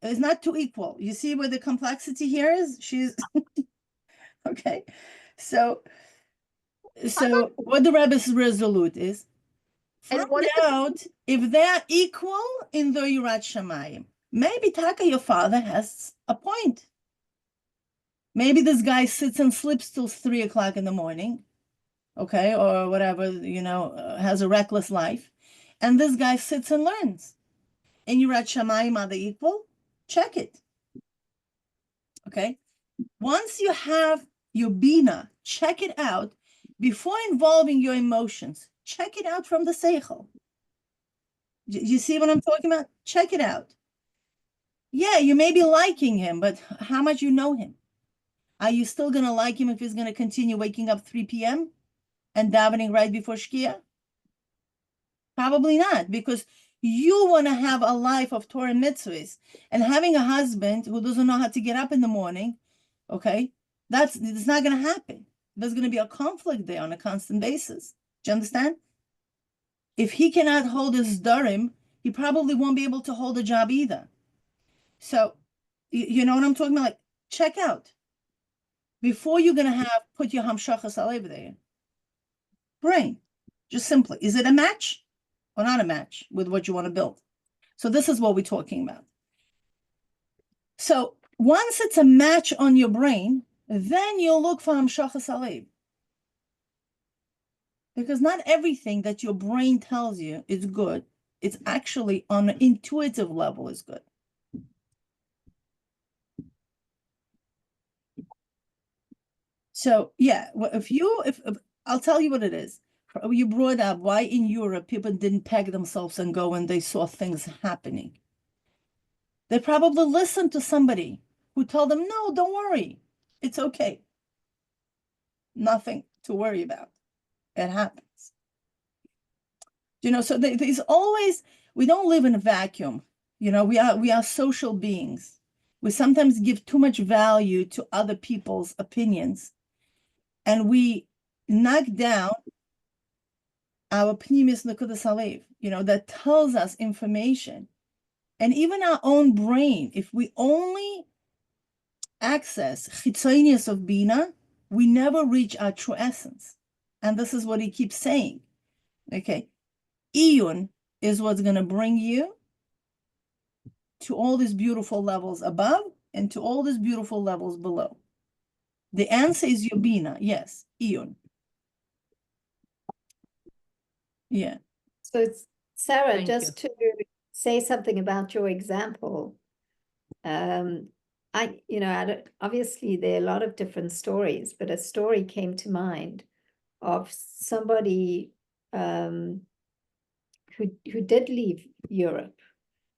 It's not too equal. You see where the complexity here is? She's okay. So what the Rebbe's resolute is, find out if they're equal in the Yirat Shamayim. Maybe Taka, your father, has a point. Maybe this guy sits and sleeps till 3 o'clock in the morning, okay, or whatever, has a reckless life. And this guy sits and learns. In Yirat Shamayim, are they equal? Check it. Okay. Once you have your bina, check it out before involving your emotions. check it out from the seichel. You see what I'm talking about? Check it out. Yeah, you may be liking him, but how much you know him? Are you still going to like him if he's going to continue waking up 3 p.m. and davening right before Shkia? Probably not, because you want to have a life of Torah and mitzvahs, and having a husband who doesn't know how to get up in the morning, okay, it's not going to happen. There's going to be a conflict there on a constant basis. Do you understand? If he cannot hold his darim, he probably won't be able to hold a job either. So, you know what I'm talking about? Like, check out. Before you're going to put your hamshachas alev there. Brain. Just simply, is it a match or not a match with what you want to build? So this is what we're talking about. So once it's a match on your brain, then you'll look for hamshachas alev. Because not everything that your brain tells you is good. It's actually on an intuitive level is good. So yeah, if I'll tell you what it is. You brought up why in Europe people didn't peg themselves and go when they saw things happening. They probably listened to somebody who told them, no, don't worry. It's okay. Nothing to worry about. It happens. You know, so there's always, we don't live in a vacuum. You know, we are social beings. We sometimes give too much value to other people's opinions. And we knock down our pnimis nekudas halev, you know, that tells us information. And even our own brain, if we only access chitzonius of bina, we never reach our true essence. And this is what he keeps saying. Okay, iyun is what's going to bring you to all these beautiful levels above and to all these beautiful levels below. The answer is your bina, yes, iyun. Yeah. So it's Sarah, Thank just to say something about your example. Obviously there are a lot of different stories, but a story came to mind of somebody who did leave Europe,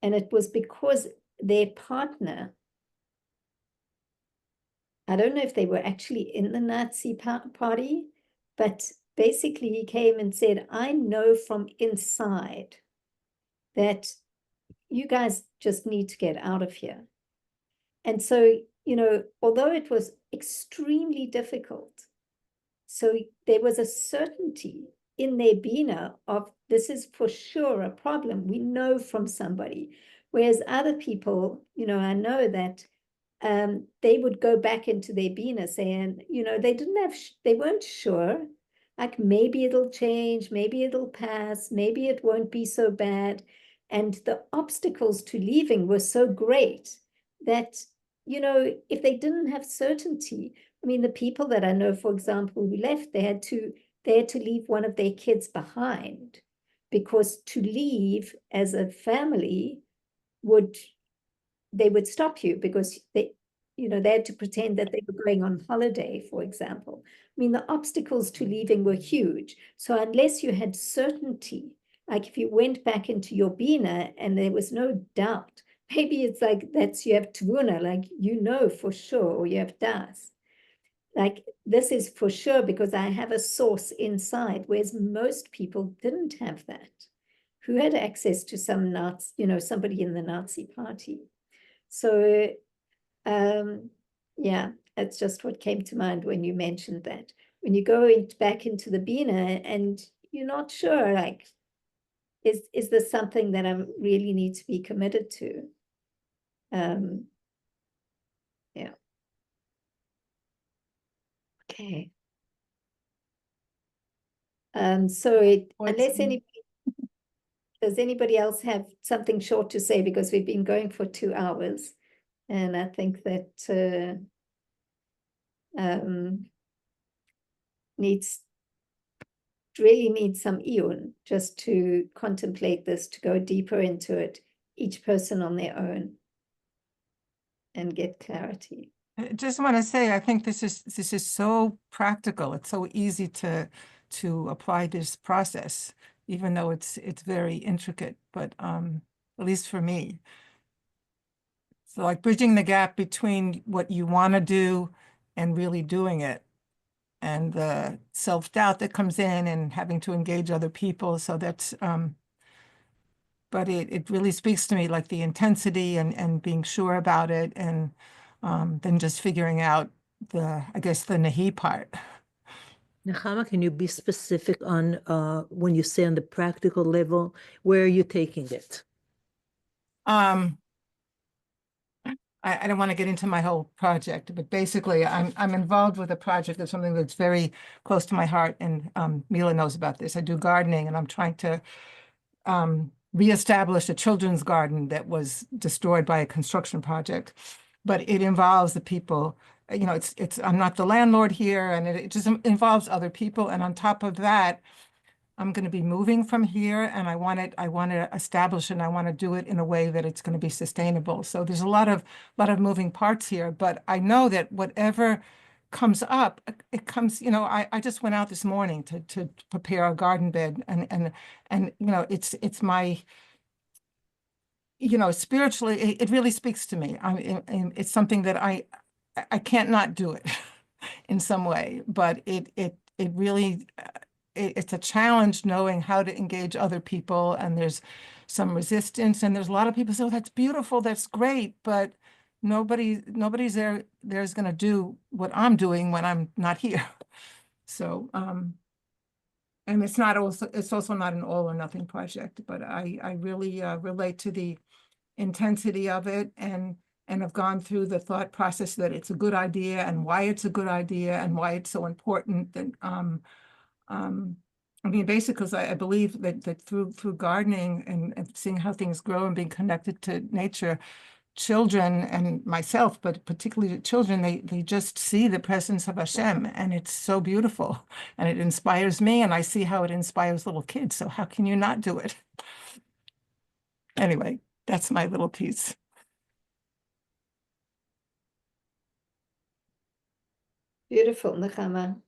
and it was because their partner, I don't know if they were actually in the Nazi party, but basically he came and said, I know from inside that you guys just need to get out of here. And so, you know, although it was extremely difficult, so there was a certainty in their bina of this is for sure a problem. We know from somebody. Whereas other people, you know, I know that they would go back into their bina saying, you know, they weren't sure. Like maybe it'll change, maybe it'll pass, maybe it won't be so bad. And the obstacles to leaving were so great that, you know, if they didn't have certainty, I mean, the people that I know, for example, who left, they had to leave one of their kids behind, because to leave as a family they would stop you, because they had to pretend that they were going on holiday, for example. I mean, the obstacles to leaving were huge. So unless you had certainty, like if you went back into your bina and there was no doubt, maybe it's like you have tevuna, like you know for sure, or you have das. Like this is for sure because I have a source inside, whereas most people didn't have that, who had access to some Nazi, you know, somebody in the Nazi party. So, yeah, that's just what came to mind when you mentioned that. When you go back into the bina and you're not sure, like, is this something that I really need to be committed to? Yeah. Okay. So unless does anybody else have something short to say, because we've been going for 2 hours, and I think that really needs some iyun just to contemplate this, to go deeper into it, each person on their own, and get clarity. I just want to say, I think this is so practical. It's so easy to to apply this process, even though it's very intricate, but at least for me. So like bridging the gap between what you want to do and really doing it, and the self-doubt that comes in and having to engage other people. So that's, but it really speaks to me, like the intensity and being sure about it, and then just figuring out I guess the nahi part. Nechama, can you be specific on when you say on the practical level, where are you taking it? I don't want to get into my whole project, but basically I'm involved with a project that's something that's very close to my heart, and Mila knows about this. I do gardening, and I'm trying to reestablish a children's garden that was destroyed by a construction project. But it involves the people, you know, I'm not the landlord here, and it just involves other people. And on top of that, I'm going to be moving from here, and I want to establish, and I want to do it in a way that it's going to be sustainable. So there's a lot of moving parts here, but I know that whatever comes up, it comes, you know, I just went out this morning to prepare a garden bed, and you know, it's my, you know, spiritually, it really speaks to me. It's something that I can't not do it in some way, but it really, it's a challenge knowing how to engage other people, and there's some resistance, and there's a lot of people say, oh, that's beautiful, that's great, but nobody's there's going to do what I'm doing when I'm not here. So and it's also not an all or nothing project, but I really relate to the intensity of it, and have gone through the thought process that it's a good idea, and why it's a good idea, and why it's so important. And I mean, basically, because I believe that through gardening and seeing how things grow and being connected to nature, children and myself, but particularly children, they just see the presence of Hashem, and it's so beautiful, and it inspires me, and I see how it inspires little kids. So how can you not do it? Anyway, that's my little piece. Beautiful, Nechama.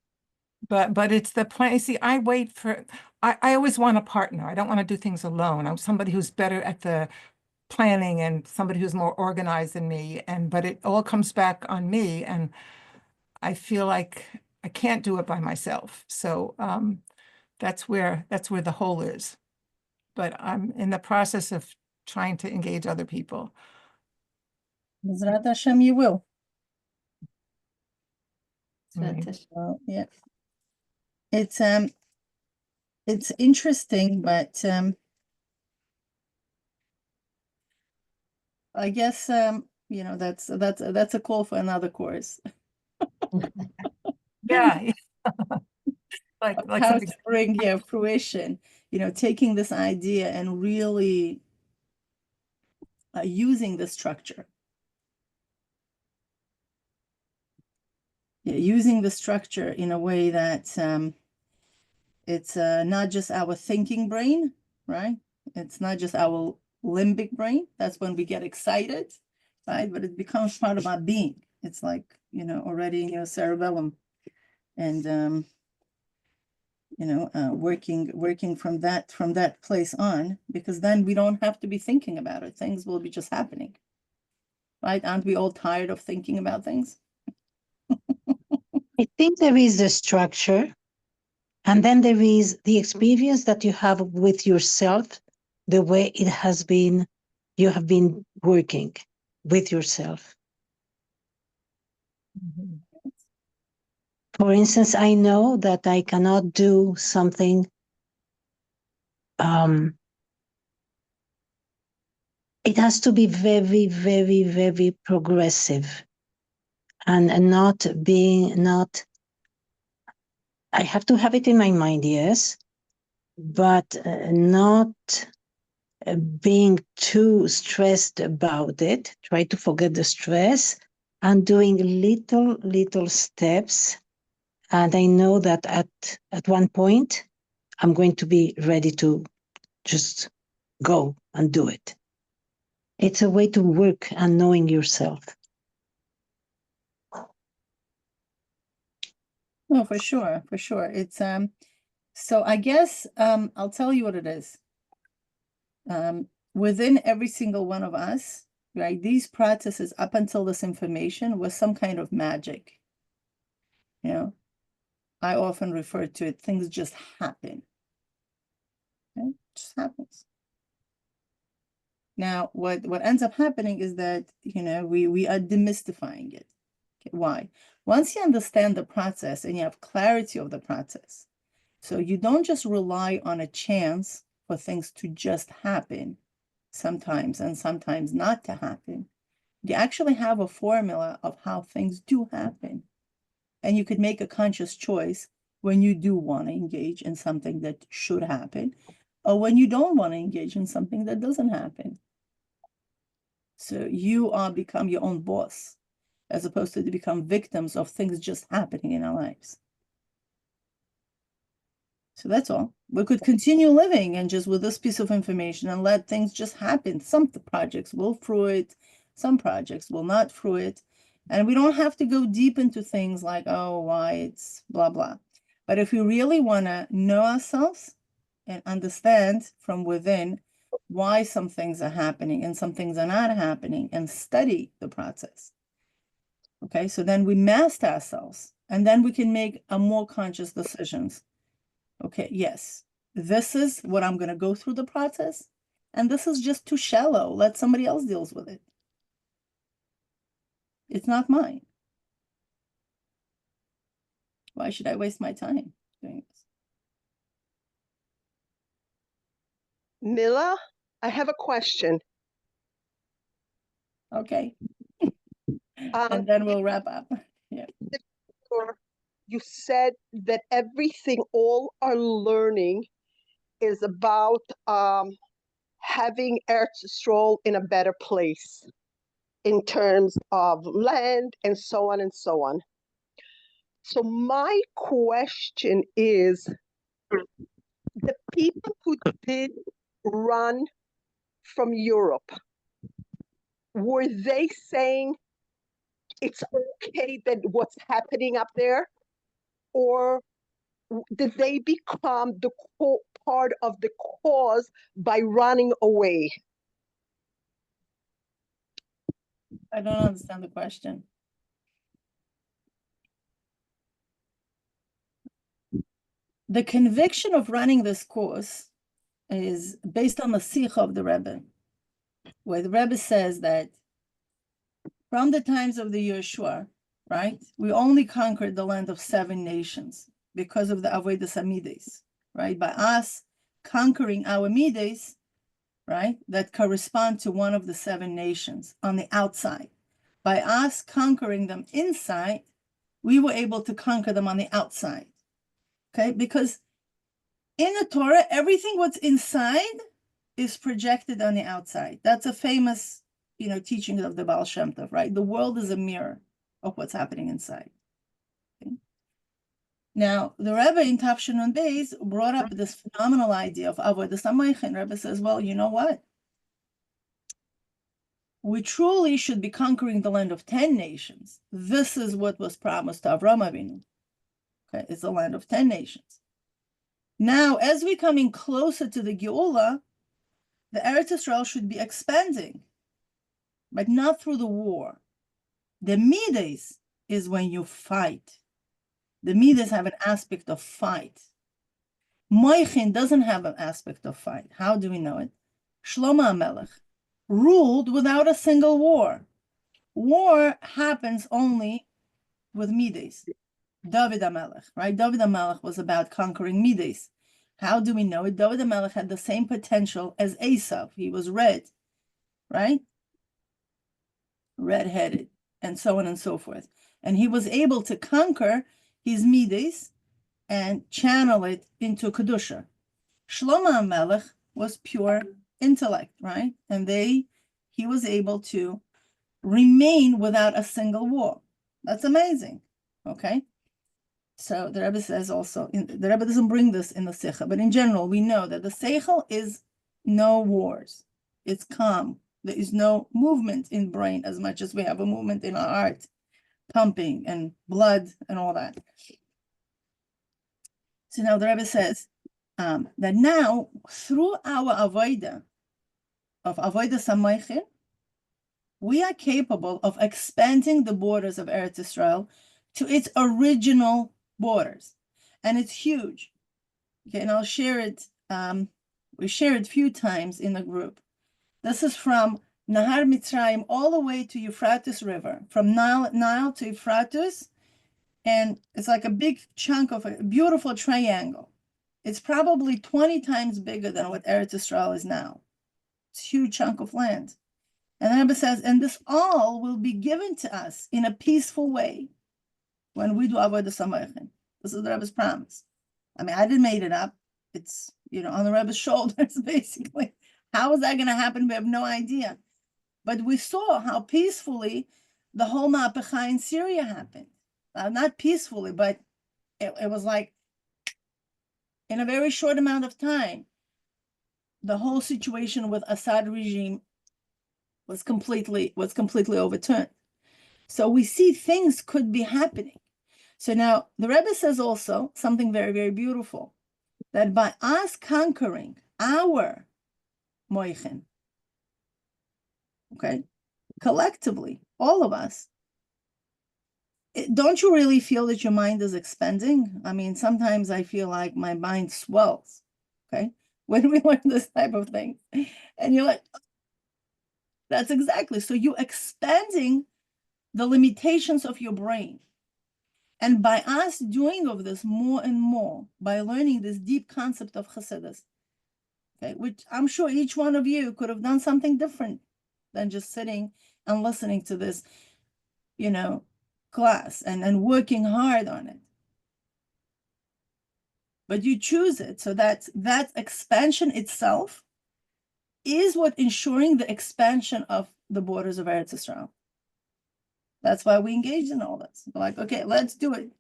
But it's the plan. See, I always want a partner. I don't want to do things alone. I'm somebody who's better at the planning, and somebody who's more organized than me. But it all comes back on me, and I feel like I can't do it by myself. So that's where the hole is. But I'm in the process of trying to engage other people. B'ezrat Hashem, you will. Yeah. It's interesting, but I guess you know, that's a call for another course. Yeah. like How to bring fruition, you know, taking this idea and really using the structure. Yeah, using the structure in a way that it's not just our thinking brain, right? It's not just our limbic brain. That's when we get excited, right? But it becomes part of our being. It's like, you know, already in your cerebellum, and you know, working from that place on, because then we don't have to be thinking about it. Things will be just happening, right? Aren't we all tired of thinking about things? I think there is the structure, and then there is the experience that you have with yourself, the way you have been working with yourself. Mm-hmm. For instance, I know that I cannot do something it has to be very, very, very progressive, and I have to have it in my mind, yes, but not being too stressed about it. Try to forget the stress and doing little steps. And I know that at one point, I'm going to be ready to just go and do it. It's a way to work and knowing yourself. No, for sure. It's So I guess I'll tell you what it is. Within every single one of us, right, these processes up until this information was some kind of magic. You know, I often refer to it, things just happen. Okay? It just happens. Now, what ends up happening is that, you know, we are demystifying it. Okay, why? Once you understand the process and you have clarity of the process, so you don't just rely on a chance for things to just happen sometimes and sometimes not to happen. You actually have a formula of how things do happen. And you could make a conscious choice when you do want to engage in something that should happen, or when you don't want to engage in something that doesn't happen. So you are become your own boss, as opposed to become victims of things just happening in our lives. So that's all. We could continue living and just with this piece of information and let things just happen. Some projects will fruit, some projects will not fruit. And we don't have to go deep into things like, oh, why it's blah, blah. But if we really want to know ourselves and understand from within why some things are happening and some things are not happening and study the process. Okay, so then we master ourselves and then we can make a more conscious decisions. Okay, yes, this is what I'm going to go through the process. And this is just too shallow. Let somebody else deals with it. It's not mine. Why should I waste my time doing this? Mila, I have a question. Okay. And then we'll wrap up. Yeah. You said that everything, all our learning is about having Eretz Yisrael in a better place in terms of land and so on and so on. So my question is, the people who did run from Europe, were they saying it's okay that what's happening up there? Or did they become the part of the cause by running away? I don't understand the question. The conviction of running this course is based on the Sikh of the Rebbe, where the Rebbe says that from the times of the Yeshua, right, we only conquered the land of 7 nations because of the Avodas Amides, right? By us conquering our Mides, right, that correspond to one of the 7 nations on the outside. By us conquering them inside, we were able to conquer them on the outside, okay? Because in the Torah, everything what's inside is projected on the outside. That's a famous, you know, teaching of the Baal Shem Tov, right? The world is a mirror of what's happening inside. Okay? Now, the Rebbe in Tafshin and Beis brought up this phenomenal idea of Avodas Hamaychin. Rebbe says, well, you know what? We truly should be conquering the land of 10 nations. This is what was promised to Avraham Avinu. Okay, it's the land of 10 nations. Now, as we're coming closer to the Geula, the Eretz Yisrael should be expanding, but not through the war. The Midas is when you fight. The Midas have an aspect of fight. Moichin doesn't have an aspect of fight. How do we know it? Shlomo HaMelech ruled without a single war. War happens only with Midas. David HaMelech, right? David HaMelech was about conquering Midas. How do we know it? David HaMelech had the same potential as Esav. He was red, right? Red-headed, and so on and so forth. And he was able to conquer his Midas and channel it into Kedusha. Shlomo HaMelech was pure intellect, right? And he was able to remain without a single war. That's amazing, okay? So the Rebbe says also, the Rebbe doesn't bring this in the Sikha, but in general, we know that the Seichel is no wars. It's calm. There is no movement in brain as much as we have a movement in our heart, pumping and blood and all that. So now the Rebbe says that now through our avodah of avodah samoichin, we are capable of expanding the borders of Eretz Yisrael to its original borders, and it's huge. Okay, and I'll share it. We shared it a few times in the group. This is from Nahar Mitzrayim all the way to Euphrates River, from Nile to Euphrates, and it's like a big chunk of a beautiful triangle. It's probably 20 times bigger than what Eretz Yisrael is now. It's a huge chunk of land. And the Rebbe says, and this all will be given to us in a peaceful way when we do avodah samoichin. This is the Rebbe's promise. I mean, I didn't make it up. It's, on the Rebbe's shoulders, basically. How is that going to happen? We have no idea. But we saw how peacefully the whole Ma'apecha in Syria happened. Not peacefully, but it was like in a very short amount of time, the whole situation with Assad regime was completely overturned. So we see things could be happening. So now the Rebbe says also something very, very beautiful, that by us conquering our moichin, okay, collectively, all of us, don't you really feel that your mind is expanding? I mean, sometimes I feel like my mind swells, okay, when we learn this type of thing. And you're like, that's exactly. So you're expanding the limitations of your brain. And by us doing of this more and more, by learning this deep concept of Chassidus, okay, which I'm sure each one of you could have done something different than just sitting and listening to this, class and working hard on it. But you choose it. So that expansion itself is what ensuring the expansion of the borders of Eretz Yisrael. That's why we engaged in all this. We're like, okay, let's do it.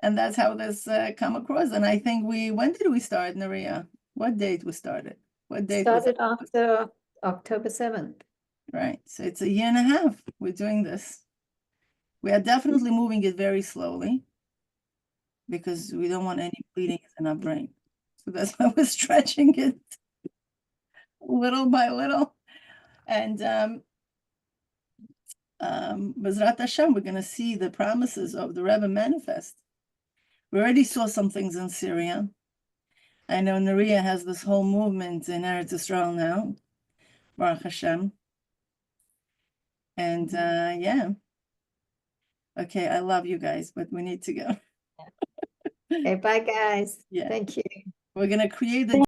And that's how this come across. And I think when did we start, Naria? What date we started? What date Started after October 7th. Right. So it's a year and a half we're doing this. We are definitely moving it very slowly because we don't want any bleeding in our brain. So that's why we're stretching it little by little. And B'ezrat Hashem, we're going to see the promises of the Rebbe manifest. We already saw some things in Syria. I know Naria has this whole movement in Eretz Yisrael now, Baruch Hashem. And yeah. Okay, I love you guys, but we need to go. Okay, bye guys. Yeah. Thank you. We're going to create the